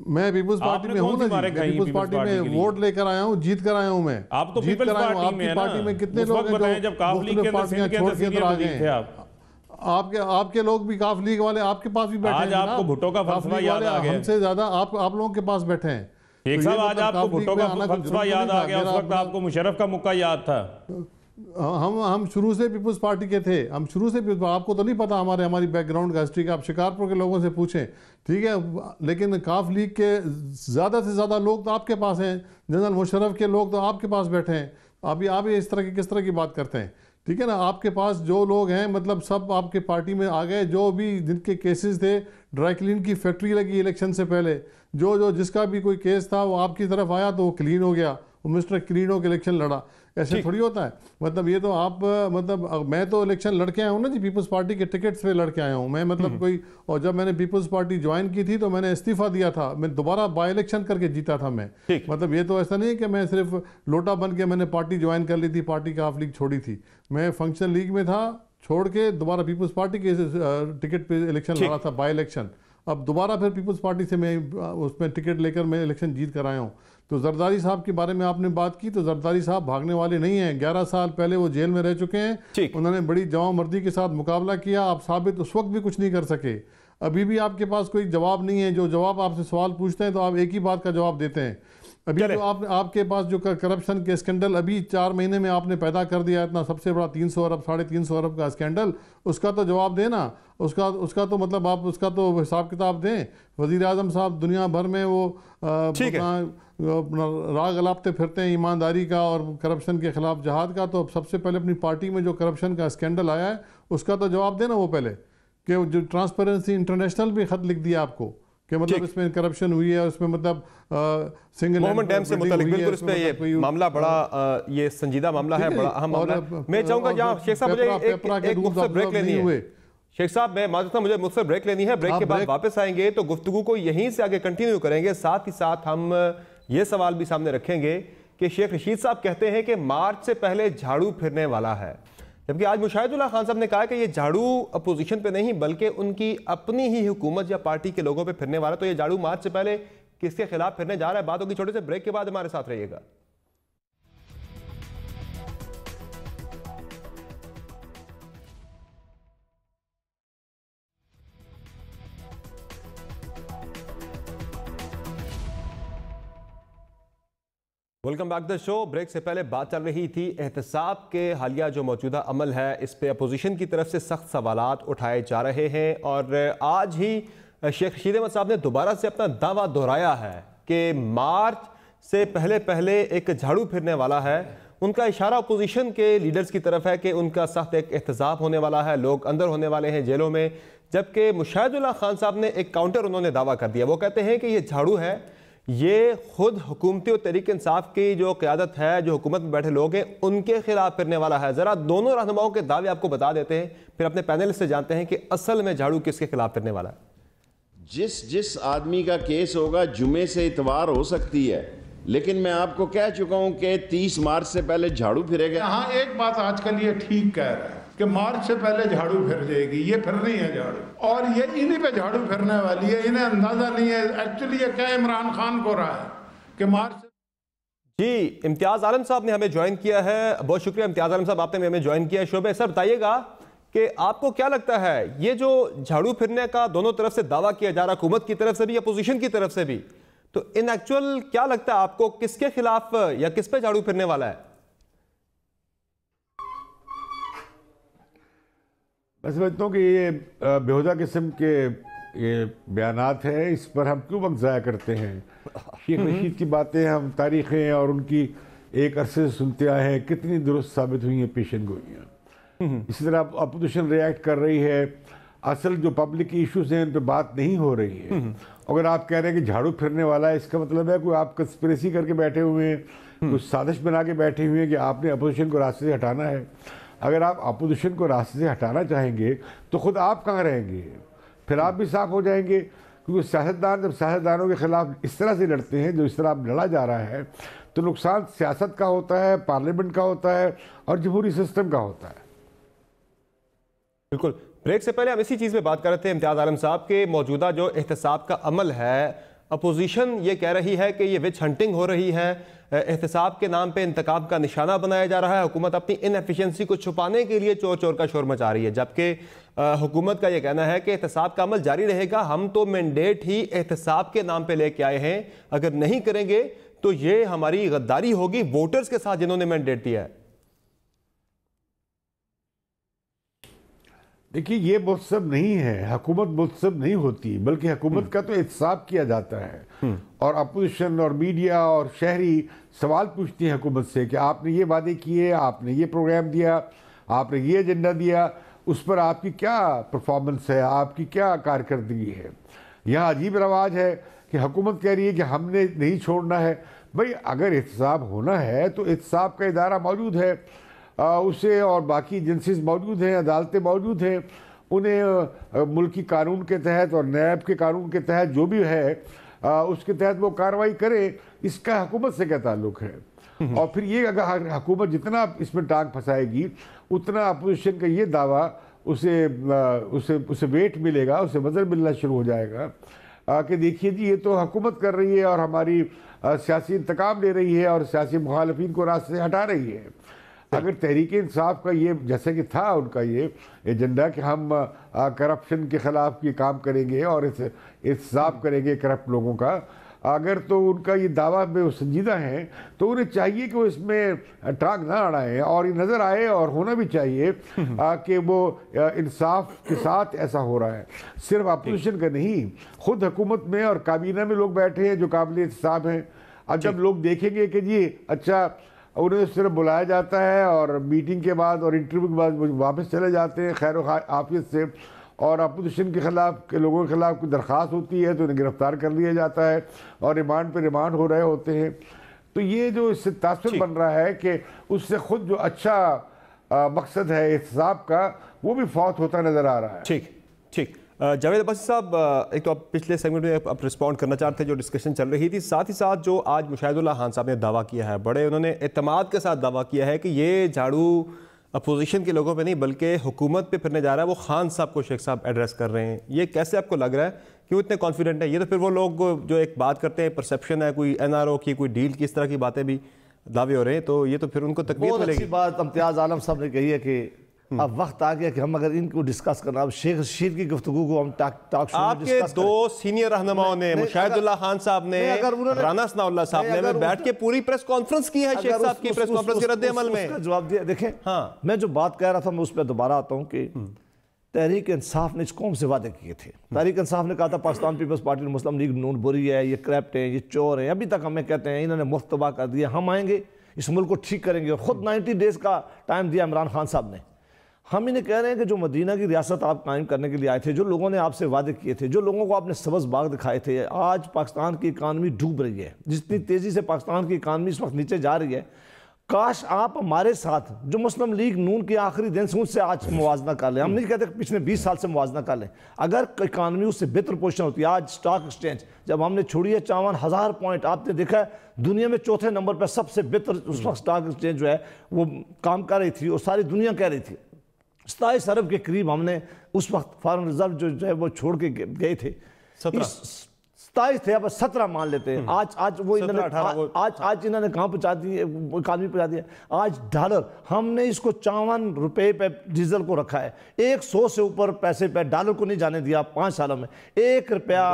मैं पीपल्स पार्टी में हूँ ना, पीपल्स पार्टी में वोट लेकर आया हूँ, जीत कर आया हूँ मैं। आप तो पीपल्स पार्टी में कितने लोग हैं जब काफिली के अंदर छोड़ के अंदर आ गए? आपके लोग भी काफ लीग वाले आपके पास भी बैठे हैं। आज आपको भुट्टो का फलसफा याद आ गया, हमसे ज्यादा आप लोगों के पास बैठे हैं। एक साहब आज आपको भुट्टो का फलसफा याद आ गया, उस वक्त आपको मुशर्रफ का मुक्का याद था। हम शुरू से पीपल्स पार्टी के थे, हम शुरू से, आपको तो नहीं पता हमारी बैकग्राउंड का, हिस्ट्री का, आप शिकारपुर के लोगों से पूछें। ठीक है, लेकिन काफ लीग के ज़्यादा से ज़्यादा लोग तो आपके पास हैं, जनरल मुशर्रफ के लोग तो आपके पास बैठे हैं। अभी आप इस तरह की किस तरह की बात करते हैं? ठीक है ना, आपके पास जो लोग हैं मतलब सब आपके पार्टी में आ गए, जो भी जिनके केसेस थे, ड्राई क्लीन की फैक्ट्री लगी इलेक्शन से पहले, जो जिसका भी कोई केस था वो आपकी तरफ आया तो वो क्लीन हो गया, वो मिस्टर क्लीन हो के इलेक्शन लड़ा। ऐसे थोड़ी होता है। मतलब ये तो आप मतलब मैं तो इलेक्शन लड़के आया हूँ ना जी, पीपल्स पार्टी के टिकट्स पे लड़के आया हूँ मैं, मतलब कोई। और जब मैंने पीपल्स पार्टी ज्वाइन की थी तो मैंने इस्तीफा दिया था, मैं दोबारा बाई इलेक्शन करके जीता था मैं। मतलब ये तो ऐसा नहीं है कि मैं सिर्फ लोटा बन के मैंने पार्टी ज्वाइन कर ली थी, पार्टी काफ लीग छोड़ी थी। मैं फंक्शन लीग में था, छोड़ के दोबारा पीपल्स पार्टी के टिकट पे इलेक्शन लड़ा था, बाई इलेक्शन। अब दोबारा फिर पीपल्स पार्टी से मैं उसमें टिकट लेकर मैं इलेक्शन जीत कर आया हूँ। तो जरदारी साहब के बारे में आपने बात की, तो जरदारी साहब भागने वाले नहीं हैं। 11 साल पहले वो जेल में रह चुके हैं, उन्होंने बड़ी जवामर्दी के साथ मुकाबला किया। आप साबित उस वक्त भी कुछ नहीं कर सके, अभी भी आपके पास कोई जवाब नहीं है। जो जवाब आपसे सवाल पूछते हैं तो आप एक ही बात का जवाब देते हैं। अभी जो आपके पास जो करप्शन के स्कैंडल अभी 4 महीने में आपने पैदा कर दिया, इतना सबसे बड़ा 300 अरब 350 अरब का स्कैंडल, उसका तो जवाब देना, उसका तो मतलब आप उसका तो हिसाब किताब दें। वज़ीर आज़म साहब दुनिया भर में वो राग अलापते फिरते हैं ईमानदारी का और करप्शन के खिलाफ जहाद का, तो सबसे पहले अपनी पार्टी में जो करप्शन का स्कैंडल आया है उसका तो जवाब देना वो पहले, कि जो ट्रांसपेरेंसी इंटरनेशनल भी ख़त लिख दिया आपको, कि मतलब इसमें करप्शन हुई है और इसमें मतलब सिंगल मोहम्मद डैम से मुतालिक बिल्कुल इस पे ये मामला बड़ा ये संजीदा मामला है, बड़ा अहम मामला है। मैं चाहूंगा जहाँ शेख साहब मुझे एक मुख्तसर ब्रेक लेनी है। शेख साहब मैं माजूद था, मुझे मुख्तसर ब्रेक लेनी है। ब्रेक के बाद वापस आएंगे तो गुफ्तगू को यहीं से आगे कंटिन्यू करेंगे। साथ ही साथ हम ये सवाल भी सामने रखेंगे कि शेख रशीद साहब कहते हैं कि मार्च से पहले झाड़ू फिरने वाला है, जबकि आज मुशाहिदुल्लाह खान साहब ने कहा कि ये झाड़ू अपोजिशन पे नहीं बल्कि उनकी अपनी ही हुकूमत या पार्टी के लोगों पे फिरने वाला। तो ये झाड़ू मार्च से पहले किसके खिलाफ फिरने जा रहा है? बात होगी छोटे से ब्रेक के बाद। हमारे साथ रहिएगा। Welcome back the show. Break से पहले बात चल रही थी एहतसाब के हालिया जो मौजूदा अमल है इस पे अपोजिशन की तरफ से सख्त सवालात उठाए जा रहे हैं और आज ही शेख रशीद अहमद साहब ने दोबारा से अपना दावा दोहराया है कि मार्च से पहले पहले एक झाड़ू फिरने वाला है। उनका इशारा अपोजिशन के लीडर्स की तरफ है कि उनका सख्त एक एहतसाब होने वाला है, लोग अंदर होने वाले हैं जेलों में। जबकि मुशाहिदुल्लाह खान साहब ने एक काउंटर उन्होंने दावा कर दिया। वो कहते हैं कि ये झाड़ू है, ये खुद हुकूमती और तहरीक इंसाफ की जो क़यादत है, जो हुकूमत में बैठे लोग हैं, उनके खिलाफ फिरने वाला है। ज़रा दोनों रहनुमाओं के दावे आपको बता देते हैं, फिर अपने पैनल से जानते हैं कि असल में झाड़ू किसके खिलाफ फिरने वाला है। जिस आदमी का केस होगा जुमे से इतवार हो सकती है, लेकिन मैं आपको कह चुका हूं कि 30 मार्च से पहले झाड़ू फिरेगा। हाँ, एक बात आजकल ये ठीक कह रहा है कि मार्च से पहले झाड़ू फिर जाएगी। ये फिरनी है झाड़ू, और ये इन्हीं पे झाड़ू फिरने वाली है। इन्हें अंदाजा नहीं है एक्चुअली ये क्या इमरान खान को रहा है कि मार्च। जी, इम्तियाज आलम साहब ने हमें ज्वाइन किया है। बहुत शुक्रिया इम्तियाज आलम साहब, आपने हमें ज्वाइन किया है शो पे। सर बताइएगा कि आपको क्या लगता है ये जो झाड़ू फिरने का दोनों तरफ से दावा किया जा रहा, हुकूमत की तरफ से भी अपोजिशन की तरफ से भी, तो इन एक्चुअल क्या लगता है आपको किसके खिलाफ या किस पे झाड़ू फिरने वाला है? मैं समझता हूँ कि ये बेहुदा किस्म के ये बयानात हैं, इस पर हम क्यों वक्त ज़ाया करते हैं। शेख रशीद की बातें हम तारीखें और उनकी एक अरसे से सुनते आए हैं, कितनी दुरुस्त साबित हुई हैं पेशन गोइयाँ। इसी तरह अपोजिशन रिएक्ट कर रही है, असल जो पब्लिक इश्यूज हैं उन पर बात नहीं हो रही है। अगर आप कह रहे हैं कि झाड़ू फिरने वाला है, इसका मतलब है कोई आप कंस्पिरेसी करके बैठे हुए हैं, कुछ साजिश बना के बैठे हुए हैं कि आपने अपोजिशन को रास्ते से हटाना है। अगर आप अपोजिशन को रास्ते से हटाना चाहेंगे तो खुद आप कहाँ रहेंगे? फिर आप भी साफ हो जाएंगे, क्योंकि सियासतदान जब सियासतदानों के खिलाफ इस तरह से लड़ते हैं जो इस तरह लड़ा जा रहा है, तो नुकसान सियासत का होता है, पार्लियामेंट का होता है और जमहूरी सिस्टम का होता है। बिल्कुल। ब्रेक से पहले हम इसी चीज़ पे बात कर रहे थे इम्तियाज आलम साहब के मौजूदा जो एहतसाब का अमल है, अपोजिशन ये कह रही है कि ये विच हंटिंग हो रही है, एहतसाब के नाम पे इंतकाम का निशाना बनाया जा रहा है, हुकूमत अपनी इनएफिशिएंसी को छुपाने के लिए चोर चोर का शोर मचा रही है। जबकि हुकूमत का ये कहना है कि एहतसाब का अमल जारी रहेगा, हम तो मैंडेट ही एहतसाब के नाम पे लेके आए हैं, अगर नहीं करेंगे तो ये हमारी गद्दारी होगी वोटर्स के साथ जिन्होंने मैंडेट दिया है। देखिए, ये मुतसब नहीं है, हुकूमत मुतसब नहीं होती, बल्कि हुकूमत का तो एहतसाब किया जाता है। और अपोजिशन और मीडिया और शहरी सवाल पूछती हैं हुकूमत से कि आपने ये वादे किए, आपने ये प्रोग्राम दिया, आपने ये एजेंडा दिया, उस पर आपकी क्या परफॉर्मेंस है, आपकी क्या कारकर्दगी है। यहाँ अजीब रवाज है कि हुकूमत कह रही है कि हमने नहीं छोड़ना है। भाई, अगर एहतसाब होना है तो एहतसाब का इदारा मौजूद है, उसे और बाकी एजेंसीज मौजूद हैं, अदालतें मौजूद हैं, उन्हें मुल्की कानून के तहत और नैब के कानून के तहत जो भी है उसके तहत वो कार्रवाई करे। इसका हुकूमत से क्या ताल्लुक़ है? और फिर ये अगर हुकूमत जितना इसमें टांग फंसाएगी उतना अपोजिशन का ये दावा उसे वेट मिलेगा, उसे वजन मिलना शुरू हो जाएगा कि देखिए जी, ये तो हुकूमत कर रही है और हमारी सियासी इंतकाम ले रही है और सियासी मुखालफिन को रास्ते से हटा रही है। अगर तहरीक इंसाफ का ये जैसे कि था उनका ये एजेंडा कि हम करप्शन के ख़िलाफ़ ये काम करेंगे और एहतसाब करेंगे करप्ट लोगों का, अगर तो उनका ये दावा में वो संजीदा है तो उन्हें चाहिए कि वो इसमें टांग ना अड़ाएं और ये नज़र आए और होना भी चाहिए कि वो इंसाफ के साथ ऐसा हो रहा है। सिर्फ अपोजिशन का नहीं, खुद हुकूमत में और काबीना में लोग बैठे हैं जो काबिल एहतसाब हैं। अब जब लोग देखेंगे कि जी अच्छा, उन्हें सिर्फ बुलाया जाता है और मीटिंग के बाद और इंटरव्यू के बाद वापस चले जाते हैं खैर आफियत से, और अपोजिशन के खिलाफ के लोगों के खिलाफ कोई दरख्वास्त होती है तो उन्हें गिरफ्तार कर लिया जाता है और रिमांड पे रिमांड हो रहे होते हैं। तो ये जो इससे तासुर बन रहा है कि उससे खुद जो अच्छा मकसद है एहतसाब का वो भी फौत होता नजर आ रहा है। ठीक ठीक। जावेद अब्बासी साहब, एक तो आप पिछले सेगमेंट में आप रिस्पॉन्ड करना चाहते थे जो डिस्कशन चल रही थी, साथ ही साथ जो आज मुशाहिदुल्लाह खान साहब ने दावा किया है, बड़े उन्होंने एतमाद के साथ दावा किया है कि ये झाड़ू अपोजिशन के लोगों पे नहीं बल्कि हुकूमत पे फिरने जा रहा है, वो खान साहब को शेख साहब एड्रेस कर रहे हैं। ये कैसे आपको लग रहा है, क्यों इतने कॉन्फिडेंट है? ये तो फिर वो लोग जो एक बात करते हैं, परसेप्शन है, कोई NRO की, कोई डील की, इस तरह की बातें भी दावे हो रहे हैं, तो ये तो फिर उनको तकलीफ मिलेगी। अच्छी बात इम्तियाज़ आलम साहब ने कही है कि अब वक्त आ गया कि हम अगर इनको डिस्कस करना, अब शेख रशीद की गुफ्तगू को हम टॉक शो में आपके डिस्कस दो सीनियर रहनुमाओं ने, मुशाहिदुल्लाह खान साहब ने, राना सनाउल्लाह साहब ने बैठ के पूरी प्रेस कॉन्फ्रेंस की है शेख साहब की प्रेस कॉन्फ्रेंस के रद्द-ए-अमल में जवाब दिया। देखें, हाँ, मैं जो बात कह रहा था मैं उस पर दोबारा आता हूँ कि तहरीक इंसाफ ने इस कौम से वादे किए थे। तहरीक इंसाफ ने कहा था पाकिस्तान पीपल्स पार्टी मुस्लिम लीग नून बुरी है, ये करप्ट है, ये चोर है। अभी तक हमें कहते हैं इन्होंने मुफ्त तबाह कर दिया, हम आएंगे इस मुल्क को ठीक करेंगे, और ख़ुद 90 डेज का टाइम दिया इमरान खान साहब ने। हम इन्हें कह रहे हैं कि जो मदीना की रियासत आप कायम करने के लिए आए थे, जो लोगों ने आपसे वादे किए थे, जो लोगों को आपने सब्ज़ बाग दिखाए थे, आज पाकिस्तान की इकानमी डूब रही है। जितनी तेज़ी से पाकिस्तान की इकानमी इस वक्त नीचे जा रही है, काश आप हमारे साथ जो मुस्लिम लीग नून के आखिरी दिन से उससे आज मुवाजना कर लें। हम नहीं कहते पिछले 20 साल से मुवाजना कर लें, अगर इकानमी उससे बेहतर पोजीशन होती है। आज स्टॉक एक्सचेंज जब हमने छोड़ी है 54,000 पॉइंट, आपने देखा है दुनिया में चौथे नंबर पर सबसे बेहतर उस वक्त स्टॉक एक्सचेंज जो है वो काम कर रही थी, और सारी दुनिया कह रही थी। 27 अरब के करीब हमने उस वक्त फॉरेन रिजर्व जो है वो छोड़ के गए थे। 27 थे, अब 17 मान लेते हैं। आज वो इन्होंने आज इन्होंने कहाँ पहुँचा दिए, इकानमी पहुँचा दिया। आज डॉलर हमने इसको 54 रुपये पे डीजल को रखा है, 100 से ऊपर पैसे पे डॉलर को नहीं जाने दिया 5 सालों में। 1 रुपया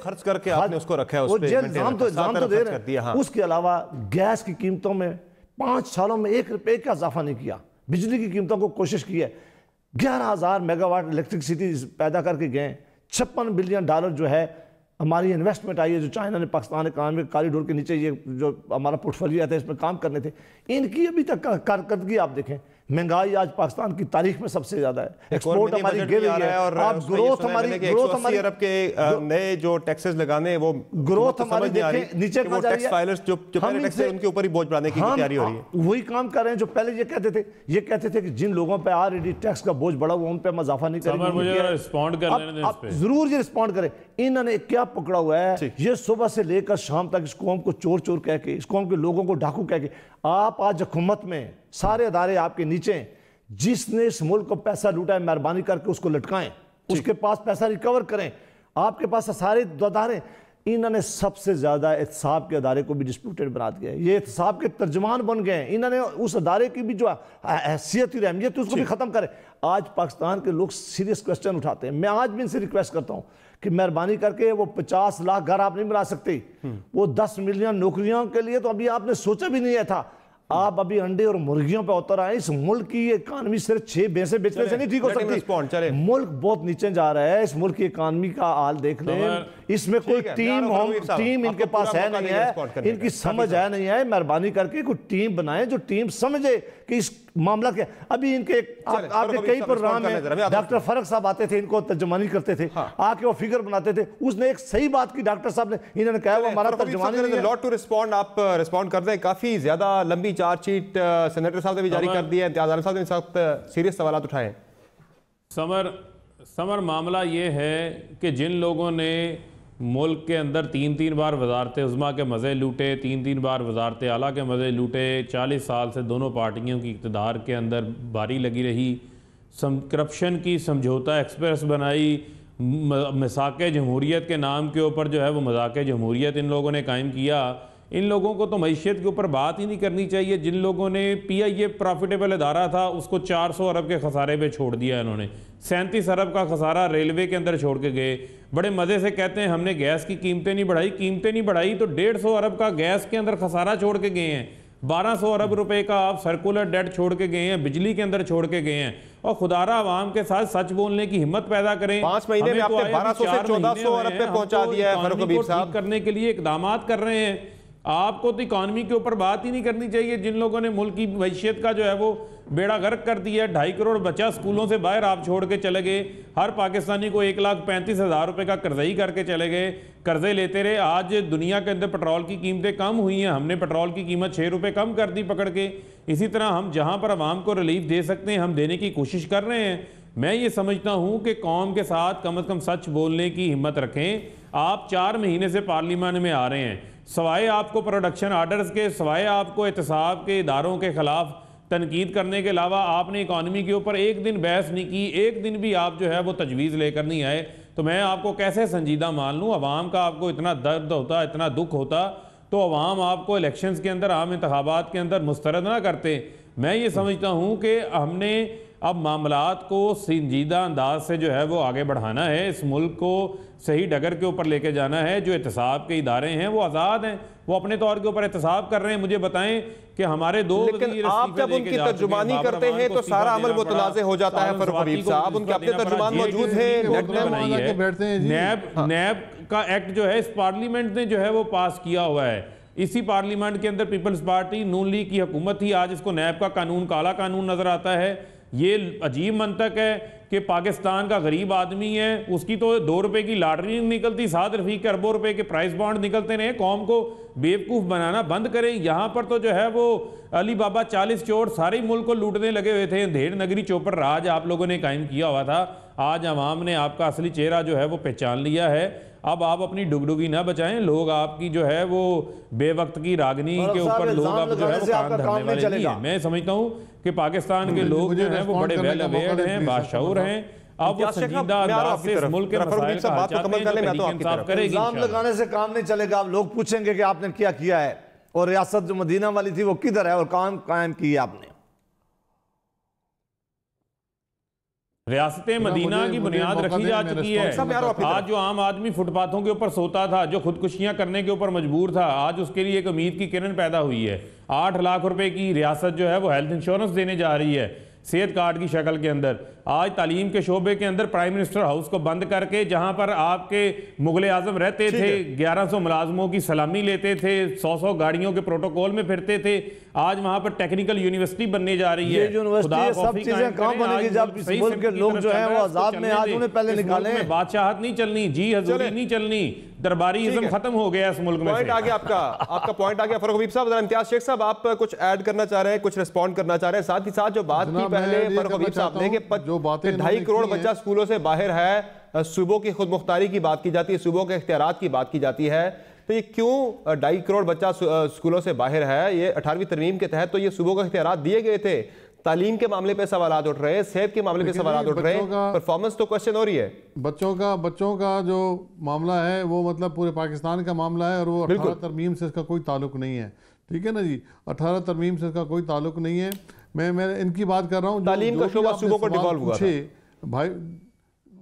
खर्च करके आपने उसको रखा है, इल्जाम तो दे रहे हैं। उसके अलावा गैस की कीमतों में 5 सालों में 1 रुपये का इजाफा नहीं किया। बिजली की कीमतों को कोशिश की है, 11,000 मेगावाट इलेक्ट्रिसिटी पैदा करके गए। 56 बिलियन डॉलर जो है हमारी इन्वेस्टमेंट आई है, जो चाइना ने पाकिस्तान इकनॉमिक कॉरिडोर के नीचे ये जो हमारा पोर्टफोलियो था इसमें काम करने थे। इनकी अभी तक कारकर्दगी आप देखें, महंगाई आज पाकिस्तान की तारीख में सबसे ज्यादा है, एक्सपोर्ट हमारी गिर रही है, और आप ग्रोथ हमारी अरब के नए जो टैक्सेस लगाने वो ग्रोथ हमारी देखें नीचे वो टैक्स फाइलर्स जो पहले टैक्स है उनके ऊपर ही बोझ बढ़ाने की तैयारी हो रही है। वही काम कर रहे हैं जो पहले ये कहते थे कि जिन लोगों पे ऑलरेडी टैक्स का बोझ बढ़ा हुआ उन पे इजाफा नहीं करेंगे। जरूर ये रिस्पॉन्ड करें। इन्होंने क्या पकड़ा हुआ है, ये सुबह से लेकर शाम तक इस कौम को चोर चोर कह के, इस कौम के लोगों को डाकू कह के। आप आज हुकूमत में सारे अदारे आपके नीचे, जिसने इस मुल्क को पैसा लूटा है मेहरबानी करके उसको लटकाएं, उसके पास पैसा रिकवर करें। आपके पास सारे अदारे, इन्होंने सबसे ज्यादा एहतसाब के अदारे को भी डिस्प्यूटेड बना दिया है। ये एहतसाब के तर्जुमान बन गए हैं। इन्होंने उस अदारे की भी जो हैसियत और अहमियत है उसको भी खत्म करें। आज पाकिस्तान के लोग सीरियस क्वेश्चन उठाते हैं। मैं आज भी इनसे रिक्वेस्ट करता हूं कि मेहरबानी करके वो 50 लाख घर आप नहीं बना सकते, वो 10 मिलियन नौकरियों के लिए तो अभी आपने सोचा भी नहीं है था। आप अभी अंडे और मुर्गियों पे उतर आए। इस मुल्क की इकानमी सिर्फ 6 भैंसें बेचने से नहीं ठीक हो सकती। मुल्क बहुत नीचे जा रहा है। इस मुल्क की इकानमी का हाल देख लें। इसमें कोई टीम इनके पास है नहीं है, इनकी समझ है नहीं है। मेहरबानी करके कोई टीम बनाए जो टीम समझे कि इस मामला क्या। अभी इनके आपके कई प्रोग्राम में डॉक्टर फरक साहब आते थे, इनको तर्जुमानी करते थे, आके वो फिगर बनाते थे। उसने एक सही बात की डॉक्टर साहब ने, इन्होंने कहा वो हमारा तर्जुमानी नहीं है। लॉट टू रिस्पॉन्ड, आप रिस्पॉन्ड कर दें। काफी ज्यादा लंबी चार्जशीट सेनेटर साहब ने भी जारी कर दी है, इम्तियाज आलम साहब ने सख्त सीरियस सवाल उठाए। समर मामला ये है कि जिन लोगों ने मुल्क के अंदर 3-3 बार वजारत उज़्मा के मज़े लूटे, 3-3 बार वजारत आला के मज़े लूटे, 40 साल से दोनों पार्टियों की इक़्तिदार के अंदर बारी लगी रही, करप्शन की समझौता एक्सप्रेस बनाई, मसाक़ जमहूरियत के नाम के ऊपर जो है वो मज़ाक़ जमहूरियत इन लोगों ने कायम किया। इन लोगों को तो मईशत के ऊपर बात ही नहीं करनी चाहिए। जिन लोगों ने PIA प्रॉफिटेबल अदारा था उसको 400 अरब के खसारे पे छोड़ दिया इन्होंने। 37 अरब का खसारा रेलवे के अंदर छोड़ के गए। बड़े मज़े से कहते हैं हमने गैस की कीमतें नहीं बढ़ाई तो 150 अरब का गैस के अंदर खसारा छोड़ के गए हैं। 1200 अरब रुपए का आप सर्कुलर डेट छोड़ के गए हैं, बिजली के अंदर छोड़ के गए हैं। और खुदारा आवाम के साथ सच बोलने की हिम्मत पैदा करें। 5 महीने में आपने 1200 से 1400 अरब पे पहुंचा दिया है। फरूक हबीब साहब करने के लिए इकदाम कर रहे हैं। आपको तो इकॉनमी के ऊपर बात ही नहीं करनी चाहिए। जिन लोगों ने मुल्क की मैशियत का जो है वो बेड़ा गर्क कर दिया, 2.5 करोड़ बच्चा स्कूलों से बाहर आप छोड़ के चले गए, हर पाकिस्तानी को 1,35,000 रुपए का कर्जई करके चले गए, कर्जे लेते रहे। आज दुनिया के अंदर पेट्रोल की कीमतें कम हुई हैं, हमने पेट्रोल की कीमत 6 रुपए कम कर दी पकड़ के। इसी तरह हम जहां पर आवाम को रिलीफ दे सकते हैं हम देने की कोशिश कर रहे हैं। मैं ये समझता हूं कि कौम के साथ कम से कम सच बोलने की हिम्मत रखें। आप 4 महीने से पार्लियामेंट में आ रहे हैं, सवाए आपको प्रोडक्शन आर्डर्स के, सवाए आपको एहतसाब के इदारों के खिलाफ तनकीद करने के अलावा आपने इकॉनमी के ऊपर एक दिन बहस नहीं की, एक दिन भी आप जो है वो तजवीज़ लेकर नहीं आए। तो मैं आपको कैसे संजीदा मान लूँ? अवाम का आपको इतना दर्द होता, इतना दुख होता तो अवाम आपको इलेक्शंस के अंदर, आम इंतखाबात के अंदर मुस्तरद ना करते। मैं ये समझता हूँ कि हमने अब मामलात को संजीदा अंदाज से जो है वो आगे बढ़ाना है, इस मुल्क को सही डगर के ऊपर लेके जाना है। जो एहतसाब के इदारे हैं वो आज़ाद हैं, वो अपने तौर के ऊपर एहतसाब कर रहे हैं। मुझे बताएं कि हमारे 2 लेकिन आप जब उनकी तर्जुमानी करते हैं तो सारा अमल मुतनाज़ हो जाता है। फरूख हबीब साहब, उनके अपने तर्जुमान मौजूद हैं। नैब का एक्ट जो है इस पार्लियामेंट ने जो है वो पास किया हुआ है। इसी पार्लियामेंट के अंदर पीपल्स पार्टी नून लीग की हुकूमत थी, आज इसको नैब का कानून काला कानून नजर आता है। ये अजीब मंतक है कि पाकिस्तान का गरीब आदमी है, उसकी तो 2 रुपए की लॉटरी नहीं निकलती, 7 रफीक के अरबों रुपए के प्राइस बॉन्ड निकलते रहे। कौम को बेवकूफ़ बनाना बंद करें। यहाँ पर तो जो है वो अली बाबा 40 चोर सारे मुल्क को लूटने लगे हुए थे। अंधेड़ नगरी चौपर राज आप लोगों ने कायम किया हुआ था। आज अवाम ने आपका असली चेहरा जो है वो पहचान लिया है। अब आप अपनी डुगडुगी ना बचाएं। लोग आपकी जो है वो बेवक्त की रागनी के ऊपर लोग अब जो है वो कान धरने वाले नहीं है। मैं समझता हूँ कि पाकिस्तान के लोग जो है वो बड़े वेल अवेयर्ड हैं, बाशऊर हैं। अब वो संजीदा अंदाज से इस मुल्क के मसाइल का हल चाहते हैं, जो इंसाफ करेगी। इल्जाम लगाने से काम नहीं चलेगा। अब लोग पूछेंगे कि आपने क्या किया है, और रियासत जो मदीना वाली थी वो किधर है, और काम कायम की आपने। रियासत मदीना की बुनियाद रखी जा चुकी है। आज जो आम आदमी फुटपाथों के ऊपर सोता था, जो खुदकुशियां करने के ऊपर मजबूर था, आज उसके लिए एक उम्मीद की किरण पैदा हुई है। 8 लाख रुपए की रियासत जो है वो हेल्थ इंश्योरेंस देने जा रही है सेहत कार्ड की शक्ल के अंदर। आज तालीम के शोबे के अंदर प्राइम मिनिस्टर हाउस को बंद करके, जहां पर आपके मुगल आजम रहते थे, 1100 मुलाजमों की सलामी लेते थे, 100 गाड़ियों के प्रोटोकॉल में फिरते थे, आज वहां पर टेक्निकल यूनिवर्सिटी बनने जा रही है। सब चीजें कहाँ बनेगी जब इस मुल्क के लोग जो हैं वो आजाद में आज उन्हें पहले निकाले। बादशाहत नहीं चलनी, जी हजूरी नहीं चलनी, दरबारीइज्म खत्म हो गया इस मुल्क में। पॉइंट आ गया आपका पॉइंट आ गया। फरूख हबीब साहब, इम्तियाज शेख साहब, आप कुछ ऐड करना चाह रहे हैं, कुछ रिस्पॉन्ड करना चाह रहे हैं? साथ ही साथ जो बात की पहले फरूख हबीब साहब ने कि 2.5 करोड़ बच्चा स्कूलों से बाहर है, सूबों की खुद मुख्तारी की बात की जाती है, सूबों के इख्तियारात की बात की जाती है, तो ये क्यों 2.5 करोड़ बच्चा स्कूलों से बाहर है? ये 18वीं तरमीम के तहत तो ये सूबों को इख्तियारात दिए गए थे। तालीम के मामले पे सवाल उठ रहे हैं, सेहत के मामले पे सवाल उठ रहे हैं, परफॉर्मेंस तो क्वेश्चन हो रही है। बच्चों का जो मामला है वो मतलब पूरे पाकिस्तान का मामला है, और वो 18 तरमीम से इसका कोई ताल्लुक नहीं है। ठीक है ना जी, 18 तरमीम से इसका कोई ताल्लुक नहीं है। मैं इनकी बात कर रहा हूँ। तालीम का शोबा सूबों को डिवॉल्व हुआ था। भाई,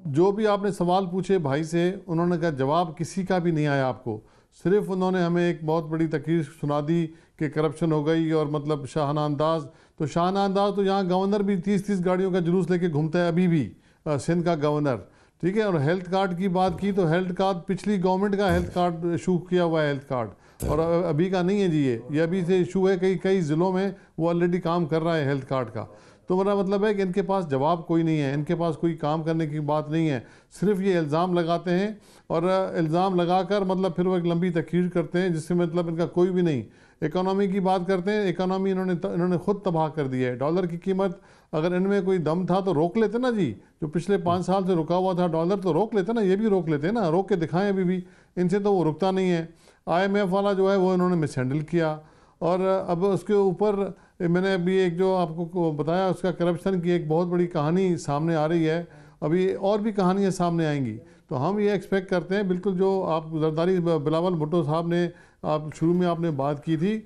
जो भी आपने सवाल पूछे भाई से, उन्होंने कहा जवाब किसी का भी नहीं आया आपको। सिर्फ उन्होंने हमें एक बहुत बड़ी तकरीर सुना दी कि करप्शन हो गई और मतलब शाहाना अंदाज। तो शाहाना अंदाज तो यहाँ गवर्नर भी 30-30 गाड़ियों का जुलूस लेके घूमता है अभी भी, सिंध का गवर्नर। ठीक है, और हेल्थ कार्ड की बात की तो हेल्थ कार्ड पिछली गवर्नमेंट का हेल्थ कार्ड इशू किया हुआ है, हेल्थ कार्ड, और अभी का नहीं है जी। ये अभी से इशू है, कई ज़िलों में वो ऑलरेडी काम कर रहा है हेल्थ कार्ड का। तो मेरा मतलब है कि इनके पास जवाब कोई नहीं है, इनके पास कोई काम करने की बात नहीं है, सिर्फ ये इल्ज़ाम लगाते हैं, और इल्ज़ाम लगाकर मतलब फिर वो एक लंबी तकरीर करते हैं जिससे मतलब इनका कोई भी नहीं। इकोनॉमी की बात करते हैं, इकोनॉमी इन्होंने खुद तबाह कर दी है। डॉलर की कीमत, अगर इनमें कोई दम था तो रोक लेते ना जी, जो पिछले 5 साल से रुका हुआ था डॉलर, तो रोक लेते ना, ये भी रोक लेते ना, रोक के दिखाएं अभी भी। इनसे तो वो रुकता नहीं है। IMF वाला जो है वो इन्होंने मिसहैंडल किया, और अब उसके ऊपर मैंने अभी एक जो आपको बताया उसका करप्शन की एक बहुत बड़ी कहानी सामने आ रही है। अभी और भी कहानियाँ सामने आएंगी। तो हम ये एक्सपेक्ट करते हैं, बिल्कुल जो आप जरदारी बिलावल भुट्टो साहब ने आप शुरू में आपने बात की थी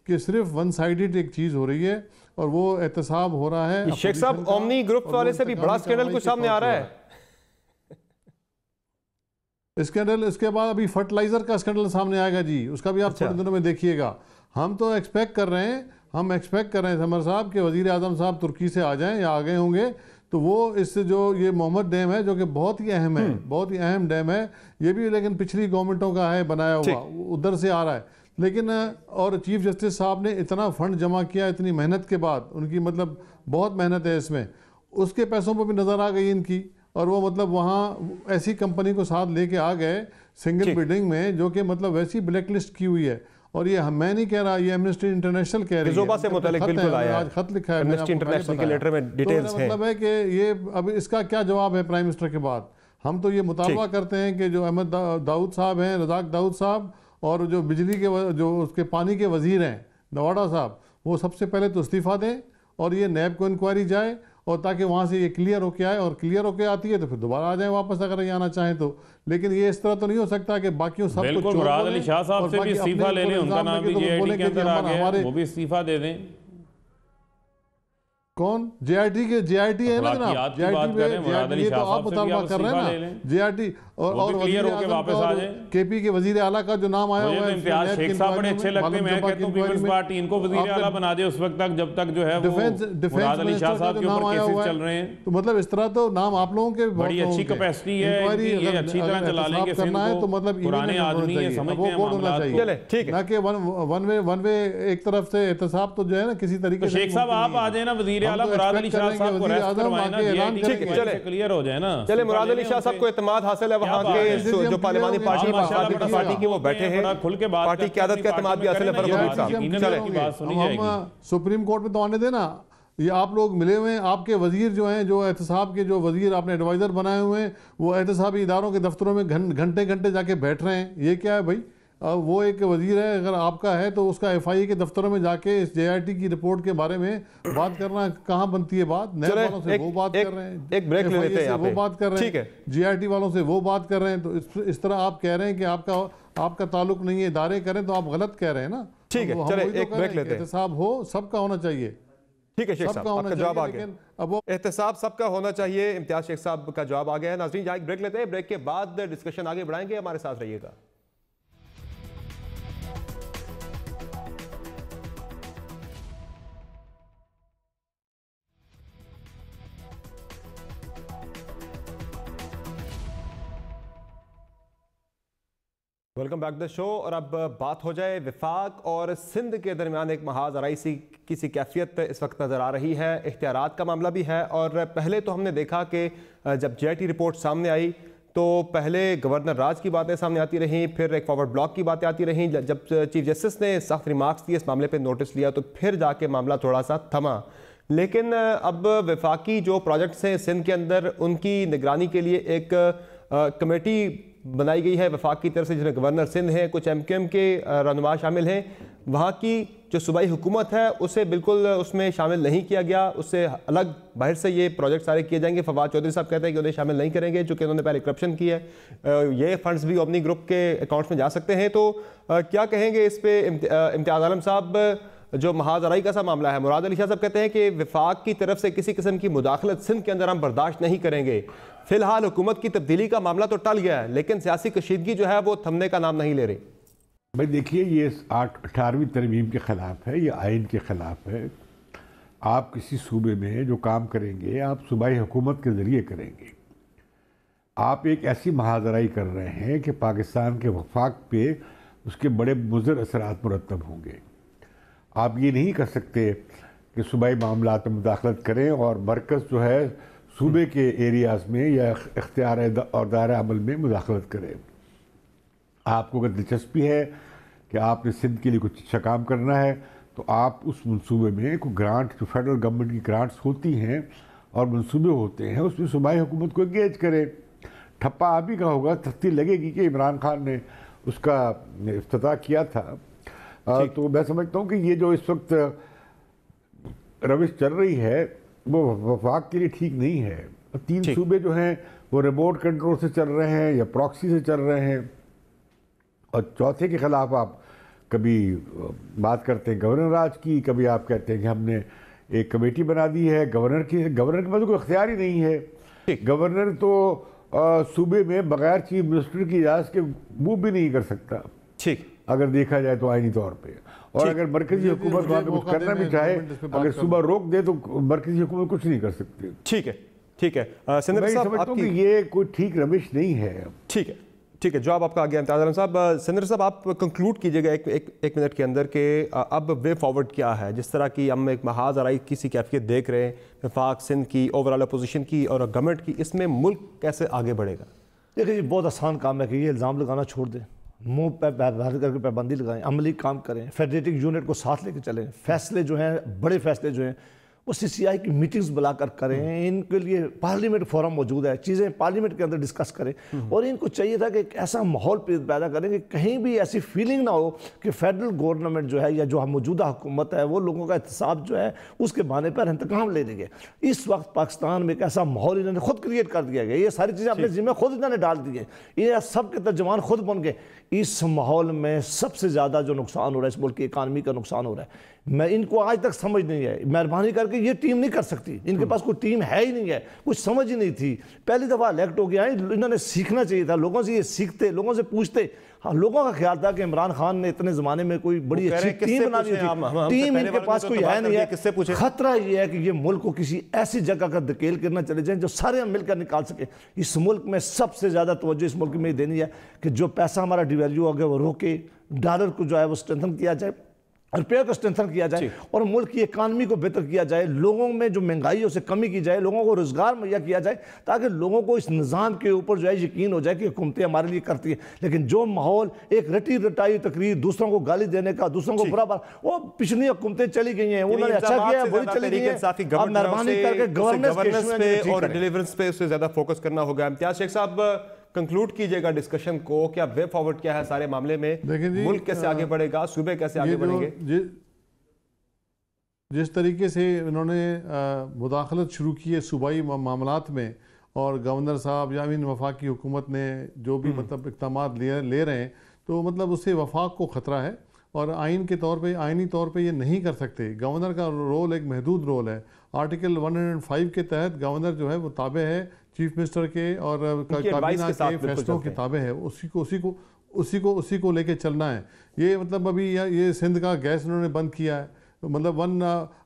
कि सिर्फ वन साइडेड एक चीज़ हो रही है, और वो एहतसाब हो रहा है। शेख साहब, ओमनी ग्रुप वाले से भी बड़ा स्कैंडल कुछ सामने आ रहा है। स्कैंडल, इसके बाद अभी फर्टिलाइजर का स्कैंडल सामने आएगा जी, उसका भी आप थोड़े दिनों में देखिएगा। हम तो एक्सपेक्ट कर रहे हैं समर साहब के वज़ीर आज़म साहब तुर्की से आ जाएं या आ गए होंगे, तो वो इससे जो ये मोहम्मद डैम है जो कि बहुत ही अहम है, बहुत ही अहम डैम है ये भी, लेकिन पिछली गवर्नमेंटों का है बनाया हुआ, उधर से आ रहा है। लेकिन और चीफ जस्टिस साहब ने इतना फंड जमा किया इतनी मेहनत के बाद, उनकी मतलब बहुत मेहनत है इसमें, उसके पैसों पर भी नज़र आ गई इनकी, और वो मतलब वहाँ ऐसी कंपनी को साथ लेके आ गए सिंगल बिल्डिंग में जो कि मतलब वैसी ब्लैक लिस्ट की हुई है। और ये मैं नहीं कह रहा, ये एमनेस्टी इंटरनेशनल कह रही है, से मुतालिक बिल्कुल आया है, खत लिखा है एमनेस्टी इंटरनेशनल के लेटर में डिटेल्स हैं। मतलब है कि ये अब इसका क्या जवाब है प्राइम मिनिस्टर के बाद। हम तो ये मुतालबा करते हैं कि जो अहमद दाऊद साहब हैं, रज़ाक दाऊद साहब, और जो बिजली के जो उसके पानी के वजीर हैं नवाडा साहब, वो सबसे पहले तो इस्तीफ़ा दें और ये नैब को इंक्वायरी जाए, और ताकि वहाँ से ये क्लियर होके आए, और क्लियर होके आती है तो फिर दोबारा आ जाए वापस अगर ये आना चाहें तो। लेकिन ये इस तरह तो नहीं हो सकता कि बाकियों सब बिल्कुल मुराद अली शाह साहब से भी इस्तीफा ले लें, उनका नाम भी जेआईटी के अंदर आ गया है, वो भी इस्तीफा दे दें। कौन? जेआईटी के जेआईटी है ना जनाब, जेआईटी ये तो आप मुतालबा कर रहे हैं ना, जेआईटी और क्लियर होके वापस आ जाए। केपी के वजीर आला का जो नाम आया हुआ है, इम्तियाज शेख साहब बड़े अच्छे लगते हैं, मैं कहता हूं पीपल्स पार्टी इनको वजीर आला बना दे उस वक्त तक जब तक जो है वो मुराद अली शाह साहब के ऊपर केसेस चल रहे हैं। तो मतलब इस तरह तो नाम आप लोगों के बड़ी अच्छी कैपेसिटी है, ये अच्छी तरह चला लेंगे करना है तो मतलब पुराने आदमी है, समझते हैं मामलात को। चले ठीक है, ना कि वन वे एक तरफ से एहतसाब तो जो है ना किसी तरीके से। शेख साहब आप आ जाए ना, वजीर आला मुराद अली शाह साहब को अरेस्ट करवाएं ना, चले क्लियर हो जाए ना। चले मुराद अली शाह साहब को इत्मीनान हासिल है, वहाँ के जो पार्लियामानी पार्टी पार्टी की वो बैठे हैं, पार्टी की आदत का इत्मीनान भी हासिल है फरमानी साहब। चले हम सुप्रीम कोर्ट में तो आने देना, ये आप लोग मिले हुए हैं, आपके वजीर जो हैं, जो एहतसाब के जो वजीर आपने एडवाइज़र बनाए हुए हैं, वो एहतसाबी इदारों के दफ्तरों में घंटे घंटे जाके बैठ रहे हैं। ये क्या है भाई? वो एक वजीर है, अगर आपका है तो उसका एफआईए के दफ्तरों में जाके इस जेआईटी की रिपोर्ट के बारे में बात करना कहाँ बनती है बात? नैब वालों से वो बात कर रहे हैं, एक ब्रेक ले लेते हैं, वो बात कर रहे हैं, जेआईटी वालों से वो बात कर रहे हैं। तो इस तरह आप कह रहे हैं कि आपका ताल्लुक नहीं है, इदारे करें, तो आप गलत कह रहे हैं ना। ठीक है, चले एक ब्रेक लेते हैं। एहतसाब हो, सबका होना चाहिए। ठीक है शेख साहब, आपका जवाब आ गया, अब वो एहतसाब सबका होना चाहिए, इम्तियाज शेख साहब का जवाब आ गया है। नाज़रीन एक ब्रेक लेते हैं, ब्रेक के बाद डिस्कशन आगे बढ़ाएंगे, हमारे साथ रहिएगा। Welcome back the show. और अब बात हो जाए विफाक और सिंध के दरमियान एक महाज आराई सी कैफियत इस वक्त नज़र आ रही है। इख्तियारात का मामला भी है, और पहले तो हमने देखा कि जब जेआईटी रिपोर्ट सामने आई तो पहले गवर्नर राज की बातें सामने आती रहीं, फिर एक फॉरवर्ड ब्लॉक की बातें आती रहीं। जब चीफ जस्टिस ने सख्त रिमार्क्स दिए, इस मामले पर नोटिस लिया, तो फिर जाके मामला थोड़ा सा थमा। लेकिन अब विफाकी जो प्रोजेक्ट्स हैं सिंध के अंदर, उनकी निगरानी के लिए एक कमेटी बनाई गई है वफाक की तरफ से, जिसमें गवर्नर सिंध है, कुछ एमक्यूएम के रहनुमा शामिल हैं। वहाँ की जो सूबाई हुकूमत है उसे बिल्कुल उसमें शामिल नहीं किया गया, उससे अलग बाहर से ये प्रोजेक्ट सारे किए जाएंगे। फवाद चौधरी साहब कहते हैं कि उन्हें शामिल नहीं करेंगे चूँकि उन्होंने पहले करप्शन की है, ये फंड्स भी ओमनी ग्रुप के अकाउंट्स में जा सकते हैं। तो क्या कहेंगे इस पर इम्तियाज आलम साहब? जो महाज आराई का सा मामला है, मुराद अली शाह साहब कहते हैं कि विफाक की तरफ से किसी किस्म की मुदाखलत सिंध के अंदर हम बर्दाश्त नहीं करेंगे। फिलहाल हुकूमत की तब्दीली का मामला तो टल गया है, लेकिन सियासी कशीदगी जो है वो थमने का नाम नहीं ले रही। भाई देखिए, ये 18वीं तरमीम के ख़िलाफ़ है, ये आइन के ख़िलाफ़ है। आप किसी सूबे में जो काम करेंगे आप सूबाई हुकूमत के ज़रिए करेंगे। आप एक ऐसी महाजराई कर रहे हैं कि पाकिस्तान के वफाक पे उसके बड़े मुज़र असरात मुरतब होंगे। आप ये नहीं कर सकते कि सूबाई मामलात में मुदाखलत करें और मरकज़ जो है सूबे के एरियाज़ में या इख्तियार और दायरा अमल में मुदाखलत करें। आपको अगर दिलचस्पी है कि आपने सिंध के लिए कुछ अच्छा काम करना है तो आप उस मनसूबे में कोई ग्रांट, जो फेडरल गवर्नमेंट की ग्रांट्स होती हैं और मनसूबे होते हैं, उसमें सूबाई हुकूमत को एंगेज करें। ठप्पा आप ही का होगा, तख्ती लगेगी कि इमरान खान ने उसका इफ्तिताह किया था। तो मैं समझता हूँ कि ये जो इस वक्त रविश चल रही है वो वफाक के लिए ठीक नहीं है। 3 सूबे जो हैं वो रिमोट कंट्रोल से चल रहे हैं या प्रॉक्सी से चल रहे हैं, और चौथे के ख़िलाफ़ आप कभी बात करते हैं गवर्नर राज की, कभी आप कहते हैं कि हमने एक कमेटी बना दी है गवर्नर के पास कोई इख्तियार ही नहीं है। गवर्नर तो सूबे में बगैर चीफ मिनिस्टर की इजाज़त के मूव भी नहीं कर सकता, ठीक, अगर देखा जाए तो आईनी तौर पे। और अगर मरकजी हुकूमत वहाँ पे कुछ करना भी चाहे, अगर सुबह रोक दे तो मरकजी हुकूमत कुछ नहीं कर सकती। ठीक है, ठीक है। मैं समझता हूँ कि ये कोई ठीक रविश नहीं है। ठीक है, ठीक है, जवाब आपका आ गया इम्तियाज़ आलम साहब। सेनेटर साहब, आप कंक्लूड कीजिएगा एक मिनट के अंदर कि अब वे फॉरवर्ड क्या है। जिस तरह की हम एक महाज आराई की सी कैफियत देख रहे हैं, वफाक सिंध की, ओवरऑल अपोजिशन की और गवर्नमेंट की, इसमें मुल्क कैसे आगे बढ़ेगा? देखिए, ये बहुत आसान काम है कि ये इल्ज़ाम लगाना छोड़ दें, मुंह पर भर करके पाबंदी लगाएं, अमली काम करें, फेडरेटिव यूनिट को साथ लेकर चलें, फैसले जो हैं, बड़े फैसले जो हैं वो CCI की मीटिंग्स बुलाकर करें। इनके लिए पार्लियामेंट फोरम मौजूद है, चीज़ें पार्लियामेंट के अंदर डिस्कस करें। और इनको चाहिए था कि एक ऐसा माहौल पैदा करें कि कहीं भी ऐसी फीलिंग ना हो कि फेडरल गवर्नमेंट जो है या जो मौजूदा हुकूमत है वो लोगों का एहतसाब जो है उसके बहाने पर इंतकाम ले लेंगे। इस वक्त पाकिस्तान में एक ऐसा माहौल इन्होंने खुद क्रिएट कर दिया गया, ये सारी चीज़ें अपने जिम्मे खुद इन्होंने डाल दी है, ये सब के तर्जुमान खुद बन गए। इस माहौल में सबसे ज़्यादा जो नुकसान हो रहा है, इस मुल्क की इकानमी का नुकसान हो रहा है, मैं इनको आज तक समझ नहीं है। मेहरबानी करके ये टीम नहीं कर सकती, इनके पास कोई टीम है ही नहीं है, कुछ समझ ही नहीं थी। पहली दफ़ा इलेक्ट हो गया है, इन्होंने सीखना चाहिए था, लोगों से ये सीखते, लोगों से पूछते। हाँ, लोगों का ख्याल था कि इमरान खान ने इतने ज़माने में कोई बड़ी अच्छी टीम बना दी थी, टीम इनके पास कोई है नहीं है। खतरा ये है कि ये मुल्क को किसी ऐसी जगह का धकेल करना चले जाए जो सारे हम मिलकर निकाल सके। इस मुल्क में सबसे ज़्यादा तवज्जो इस मुल्क में देनी है कि जो पैसा हमारा डिवैल्यू हो गया वो रोके, डॉलर को जो है वो स्ट्रेंथन किया जाए, रुपये को स्ट्रेंथन किया जाए और मुल्क की इकानमी को बेहतर किया जाए, लोगों में जो महंगाई है उसे कमी की जाए, लोगों को रोजगार मुहैया किया जाए, ताकि लोगों को इस निज़ाम के ऊपर जो है यकीन हो जाए कि हुकूमतें हमारे लिए करती है। लेकिन जो माहौल एक रटी रटाई तकरीर, दूसरों को गाली देने का, दूसरों को बुरा बात, वो पिछली हुकूमतें चली गई हैं, उन्होंने अच्छा किया है, वही चली गई है। अब मेहरबानी करके गवर्नेंस पे और डिलीवरेंस पे उससे ज्यादा फोकस करना होगा। इम्तियाज शेख साहब, कंक्लूड कीजिएगा डिस्कशन को, क्या वे फॉरवर्ड क्या है सारे मामले में, मुल्क कैसे आगे बढ़ेगा, सूबे कैसे आगे बढ़ेंगे? जिस तरीके से इन्होंने मुदाखलत शुरू की है सूबाई मामलात में, और गवर्नर साहब या इन वफाकी हुकूमत ने जो भी मतलब इक़दामात ले रहे हैं, तो मतलब उससे वफाक को ख़तरा है। और आइन के तौर पे, आइनी तौर पे ये नहीं कर सकते। गवर्नर का रोल एक महदूद रोल है। आर्टिकल 105 के तहत गवर्नर जो है वो ताबे है चीफ मिनिस्टर के और काबीना के फैसलों के ताबे है, उसी को लेके चलना है। ये मतलब अभी ये सिंध का गैस उन्होंने बंद किया है, मतलब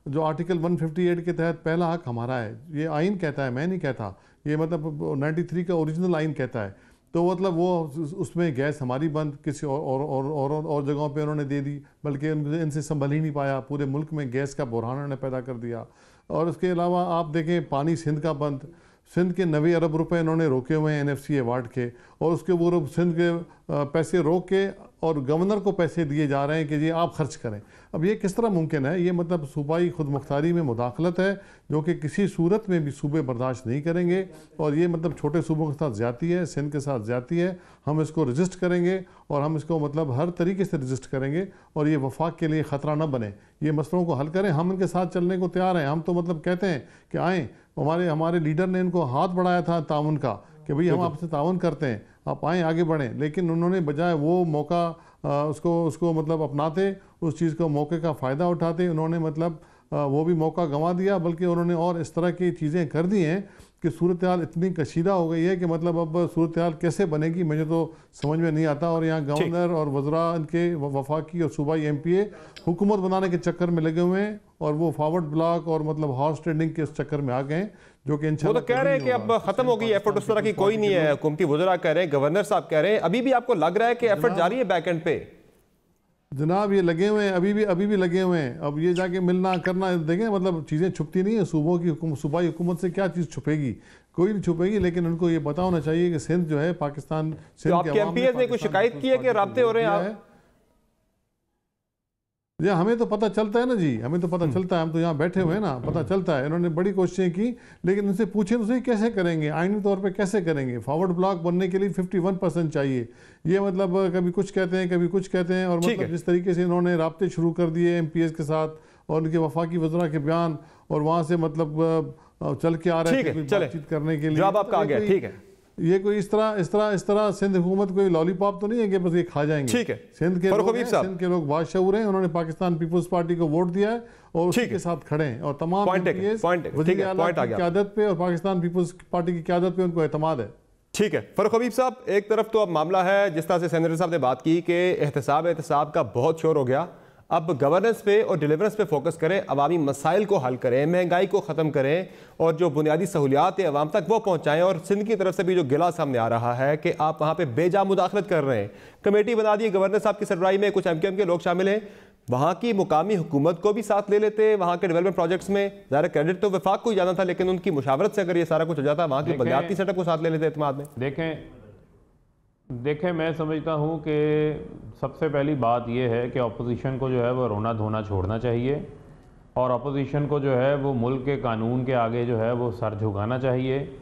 जो आर्टिकल 158 के तहत पहला हक हमारा है, ये आइन कहता है, मैं नहीं कहता, ये मतलब 93 का ओरिजिनल आइन कहता है। तो मतलब वो उसमें गैस हमारी बंद किसी और जगहों पे उन्होंने दे दी, बल्कि इनसे संभल ही नहीं पाया, पूरे मुल्क में गैस का बहरान उन्होंने पैदा कर दिया। और उसके अलावा आप देखें पानी सिंध का बंद, सिंध के 90 अरब रुपए इन्होंने रोके हुए हैं NFC अवार्ड के, और उसके वो सिंध के पैसे रोक के और गवर्नर को पैसे दिए जा रहे हैं कि जी आप खर्च करें। अब ये किस तरह मुमकिन है? ये मतलब सूबाई खुद मुख्तारी में मुदाखलत है जो कि किसी सूरत में भी सूबे बर्दाश्त नहीं करेंगे, और ये मतलब छोटे सूबों के साथ ज़्यादती है, सिंध के साथ ज़्यादती है। हम इसको रजिस्ट करेंगे और हम इसको मतलब हर तरीके से रजिस्ट करेंगे, और ये वफाक के लिए ख़तरा न बने, ये मसलों को हल करें। हम इनके साथ चलने को तैयार हैं। हम तो मतलब कहते हैं कि आएँ, हमारे लीडर ने इनको हाथ बढ़ाया था ताउन का कि भाई हम आपसे ताउन करते हैं, आप आएँ आगे बढ़ें, लेकिन उन्होंने बजाय वो मौका उसको मतलब अपनाते, उस चीज़ को मौके का फ़ायदा उठाते, उन्होंने मतलब वो भी मौका गंवा दिया, बल्कि उन्होंने और इस तरह की चीज़ें कर दी हैं कि सूरत हाल इतनी कशीदा हो गई है कि मतलब अब सूरत हाल कैसे बनेगी मुझे तो समझ में नहीं आता। और यहाँ गवर्नर और वज़रा इनके वफाकी और सूबाई MPA हुकूमत बनाने के चक्कर में लगे हुए हैं, और वो फॉरवर्ड ब्लॉक और मतलब हॉर्स ट्रेडिंग के इस चक्कर में आ गए हैं, जो कि इंशाल्लाह वो तो कह रहे हैं कि अब खत्म हो गई एफर्ट, उस तरह की कोई नहीं है। हुकूमती वज़रा कह रहे हैं, गवर्नर साहब कह रहे हैं, अभी भी आपको लग रहा है कि एफर्ट जारी है बैक एंड पे? जनाब ये लगे हुए हैं, अभी भी लगे हुए हैं। अब ये जाके मिलना करना, देखें मतलब चीज़ें छुपती नहीं है। सूबों की सूबाई हुकूमत से क्या चीज़ छुपेगी? कोई नहीं छुपेगी, लेकिन उनको ये पता होना चाहिए कि सिंध जो है पाकिस्तान। तो आपके MPs ने कोई शिकायत की है कि राब्ते हो रहे हैं? या हमें तो पता चलता है ना जी, हमें तो पता चलता है, हम तो यहाँ बैठे हुए हैं ना, पता चलता है। इन्होंने बड़ी कोशिशें की, लेकिन उनसे पूछे तो सही कैसे करेंगे, आइनी तौर पे कैसे करेंगे? फॉरवर्ड ब्लॉक बनने के लिए 51% चाहिए। ये मतलब कभी कुछ कहते हैं, कभी कुछ कहते हैं, और मतलब जिस तरीके से इन्होंने राब्ते शुरू कर दिए MPs के साथ, और उनके वफाकी वज़रा के बयान, और वहाँ से मतलब चल के आ रहे थे बातचीत करने के लिए। जवाब आपका आ गया, ठीक है। ये कोई इस तरह सिंध हुकूमत कोई लॉलीपॉप तो नहीं है कि बस ये खा जाएंगे। ठीक है, सिंध के लोग बादशाहूर हैं, उन्होंने पाकिस्तान पीपल्स पार्टी को वोट दिया है और उसी के साथ खड़े हैं, और तमाम वज़ीर आला की क़यादत पे और पाकिस्तान पीपल्स पार्टी की क़यादत पे उनको एतमाद है। ठीक है फरूख हबीब साहब, एक तरफ तो अब मामला है जिस तरह से सेनेटर साहब ने बात की कि एहतसाब का बहुत शोर हो गया, अब गवर्नेंस पे और डिलीवरेंस पे फोकस करें, अवामी मसाइल को हल करें, महंगाई को ख़त्म करें और जो बुनियादी सहूलियात है अवाम तक वो पहुँचाएँ। और सिंध की तरफ से भी जो गिला सामने आ रहा है कि आप वहाँ पे बेजा मुदाखलत कर रहे हैं, कमेटी बना दी गवर्नर साहब की सरबराही में, कुछ MQM के लोग शामिल हैं, वहाँ की मुकामी हुकूमत को भी साथ ले लेते वहाँ के डेवलपमेंट प्रोजेक्ट्स में। ज़्यादा क्रेडिट तो वफाक को ही जाना था, लेकिन उनकी मुशावरत से अगर ये सारा कुछ हो जाता, वहाँ के बलियाती सेटअप को साथ ले लेते एतमाद में। देखें मैं समझता हूँ कि सबसे पहली बात यह है कि अपोजिशन को जो है वो रोना धोना छोड़ना चाहिए और अपोजिशन को जो है वो मुल्क के कानून के आगे जो है वो सर झुकाना चाहिए।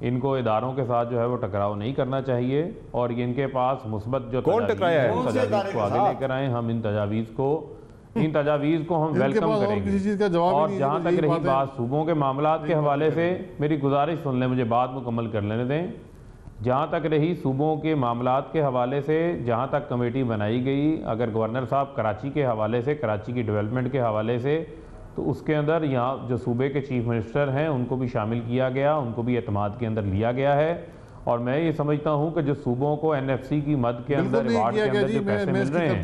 इनको इदारों के साथ जो है वो टकराव नहीं करना चाहिए और इनके पास मुस्बत जो तजावीज़ को आगे लेकर आए, हम इन तजावीज़ को हम वेलकम करेंगे। और जहाँ तक रही बात सूबों के मामलात के हवाले से, मेरी गुजारिश सुन लें, मुझे बात मुकम्मल कर लेने दें। जहाँ तक रही सूबों के मामलात के हवाले से, जहाँ तक कमेटी बनाई गई, अगर गवर्नर साहब कराची के हवाले से, कराची की डेवलपमेंट के हवाले से, तो उसके अंदर यहाँ जो सूबे के चीफ मिनिस्टर हैं उनको भी शामिल किया गया, उनको भी एतमाद के अंदर लिया गया है। और मैं ये समझता हूँ कि जो सूबों को NFC की मद के अंदर, रिवार्ड के अंदर जो पैसे मिल रहे हैं,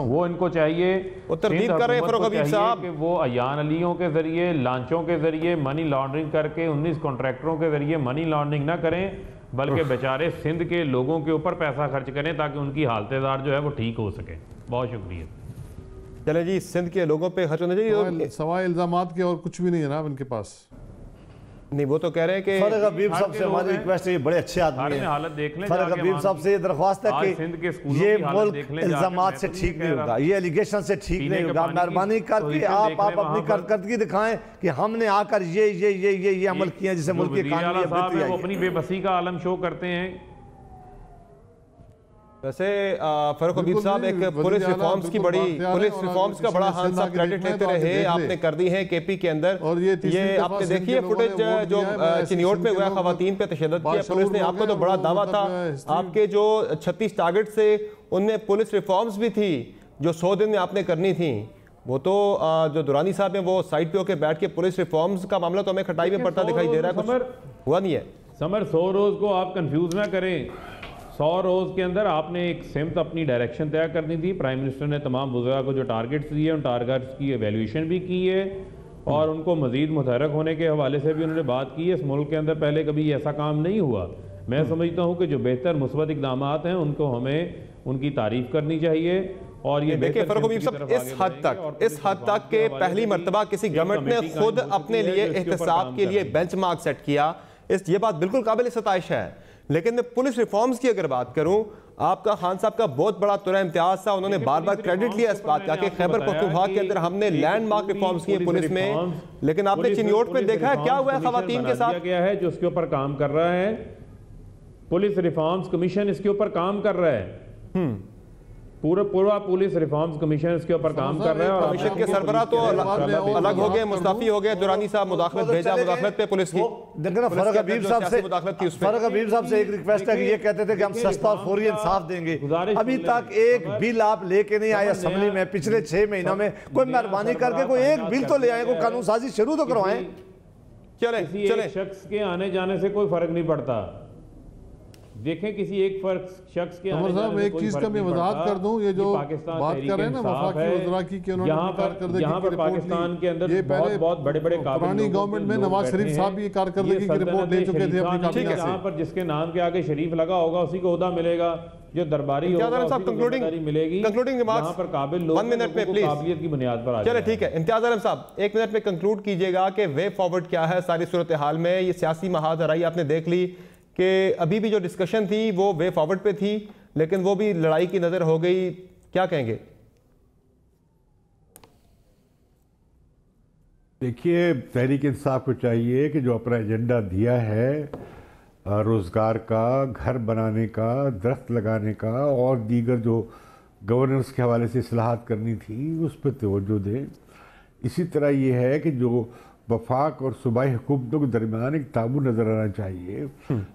वो इनको चाहिए कि वो अयान अलियों के जरिए, लांचों के जरिए, मनी लॉन्ड्रिंग करके 19 कॉन्ट्रैक्टरों के जरिए मनी लॉन्ड्रिंग ना करें, बल्कि बेचारे सिंध के लोगों के ऊपर पैसा खर्च करें ताकि उनकी हालतेदार जो है वो ठीक हो सके। बहुत शुक्रिया। चले जी, सिंध के लोगों पे खर्च होना चाहिए, सवाए इल्जामात के और कुछ भी नहीं है ना इनके पास। नहीं, वो तो कह रहे हैं कि फरक हबीब साहब से हमारी रिक्वेस्ट है, ये बड़े अच्छे आदमी हैं, हालत देख लें। फरक हबीब साहब से ये दरख्वास्त है कि ये मुल्क इल्जामात से ठीक नहीं होगा, ये एलिगेशन से ठीक नहीं होगा। मेहरबानी करके आप अपनी कारकर्दगी दिखाएं कि हमने आकर ये अमल किया जिससे मुल्क की इकानमी अपनी बेबसी का आलम शो करते हैं। वैसे फरूक हबीब साहब एक पुलिस रिफॉर्म्स की बड़ी, पुलिस रिफॉर्म्स का बड़ा खान साहब क्रेडिट लेते रहे, आपने कर दी है KP के अंदर। और ये आपने देखी है फुटेज जो चिनियोट में हुआ, खवातीन पे तशद्दुद किया पुलिस ने, आपका तो बड़ा दावा था। आपके जो 36 टारगेट से उनमें पुलिस रिफॉर्म्स भी थी जो 100 दिन में आपने करनी थी। वो तो जो दुरानी साहब हैं वो साइड पे होकर बैठ के पुलिस रिफॉर्म्स का मामला तो हमें खटाई में पड़ता दिखाई दे रहा है, कुछ हुआ नहीं है। समर 100 रोज को आप कंफ्यूज ना करें। 100 रोज़ के अंदर आपने एक सिमत अपनी डायरेक्शन तय करनी थी। प्राइम मिनिस्टर ने तमाम बुजुर्गों को जो टारगेट्स दिए, उन टारगेट्स की एवेल्यूशन भी की है और उनको मजीद मुतहरक होने के हवाले से भी उन्होंने बात की है। इस मुल्क के अंदर पहले कभी ऐसा काम नहीं हुआ। मैं समझता हूँ कि जो बेहतर मुस्बत इक़दाम हैं उनको हमें उनकी तारीफ करनी चाहिए। और ये देखिए फरूक हबीब साहब, इस हद तक के पहली मर्तबा किसी गवर्नमेंट ने खुद अपने लिए एहतसाब के लिए बेंचमार्क सेट किया, ये बात बिल्कुल काबिल सताइश है। लेकिन मैं पुलिस रिफॉर्म्स की अगर बात करूं, आपका खान साहब का बहुत बड़ा तुरा इम्तियाज था, उन्होंने बार बार क्रेडिट लिया इस बात का कि खैबर पख्तूनख्वा के अंदर हमने लैंडमार्क रिफॉर्म्स किए पुलिस में। लेकिन आपने चिनियोट में देखा है क्या हुआ है खवातीन के साथ, क्या है जो उसके ऊपर काम कर रहा है। पुलिस रिफॉर्म्स कमीशन इसके ऊपर काम कर रहा है, पूरा पुलिस रिफॉर्म्स कमीशन इसके ऊपर काम कर रहा है। और कमीशन के सरबराह तो अलग हो गए, मुस्ताफी हो गए, दुरानी साहब मुदाखलत भेजा, मुदाखलत पे पुलिस की। फरक हबीब साहब से एक रिक्वेस्ट है कि ये कहते थे कि हम सस्ता और फौरी इंसाफ देंगे, अभी तक एक बिल आप लेके नहीं आए असेंबली में। पिछले 6 महीनों में कोई मेहरबानी करके कोई एक बिल तो ले आए, कोई कानून साजी शुरू तो करवाएं। चले शख्स के आने जाने से कोई फर्क नहीं पड़ता। देखें किसी एक शख्स के आने जाने एक चीज का मैं वजाहत कर दूं, ये जो बात कर रहे हैं ना वफाकी वज़रा की कि उन्होंने यहाँ पर पाकिस्तान के अंदर बहुत बड़े पुरानी गवर्नमेंट में नवाज शरीफ साहब ये कारकर्दगी की रिपोर्ट दे चुके थे अपनी काबिनेट से। यहाँ पर जिसके नाम के आगे शरीफ लगा होगा उसी को ओहदा मिलेगा, जो दरबारी मिलेगी। यहाँ पर काबिल लोग काबिलियत की बुनियाद पर। चले ठीक है, इम्तियाज आलम साहब 1 मिनट में कंक्लूड कीजिएगा कि वे फॉरवर्ड क्या है सारी सूरत हाल में। ये सियासी महाजराई आपने देख ली कि अभी भी जो डिस्कशन थी वो वे फॉरवर्ड पे थी, लेकिन वो भी लड़ाई की नजर हो गई, क्या कहेंगे? देखिए, तहरीक इंसाफ को चाहिए कि जो अपना एजेंडा दिया है रोज़गार का, घर बनाने का, दरख्त लगाने का और दीगर जो गवर्नेंस के हवाले से इस्लाहात करनी थी, उस पर तवज्जो दें। इसी तरह ये है कि जो वफाक और सूबाई हुकूमतों के दरमियान एक ताबून नज़र आना चाहिए।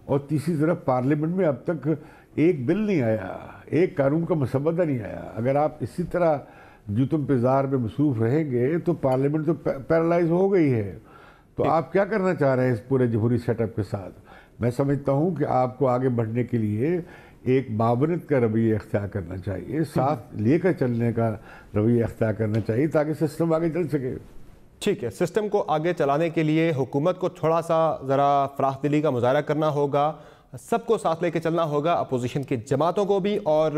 और तीसरी तरफ पार्लियामेंट में अब तक एक बिल नहीं आया, एक कानून का मसवदा नहीं आया। अगर आप इसी तरह जूतम पेजार में मसरूफ़ रहेंगे तो पार्लियामेंट तो पैरालाइज हो गई है। तो आप क्या करना चाह रहे हैं इस पूरे जमहूरी सेटअप के साथ? मैं समझता हूँ कि आपको आगे बढ़ने के लिए एक मावनत का रवैया अख्तियार करना चाहिए, साथ लेकर चलने का रवैया अख्तियार करना चाहिए ताकि सिस्टम आगे चल सके। ठीक है, सिस्टम को आगे चलाने के लिए हुकूमत को थोड़ा सा ज़रा फराखदिली का मुजाहरा करना होगा, सबको साथ लेके चलना होगा, अपोजिशन की जमातों को भी और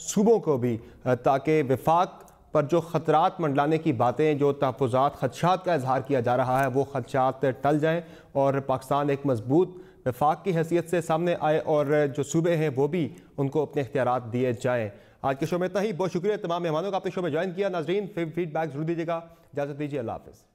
सूबों को भी, ताकि वफाक पर जो ख़तरात मंडलाने की बातें, जो तहफ़्फ़ुज़ात खदशात का इजहार किया जा रहा है, वो खदशात टल जाएँ और पाकिस्तान एक मजबूत वफाक की हैसियत से सामने आए और जो सूबे हैं वो भी उनको अपने इख्तियारात दिए जाएँ। आज के शो में इतना ही। बहुत शुक्रिया तमाम मेहमानों का आपने शो में ज्वाइन किया। नाजरीन, फीडबैक जरूर दीजिएगा। इजाज़त दीजिए, अल्लाह हाफ़िज़।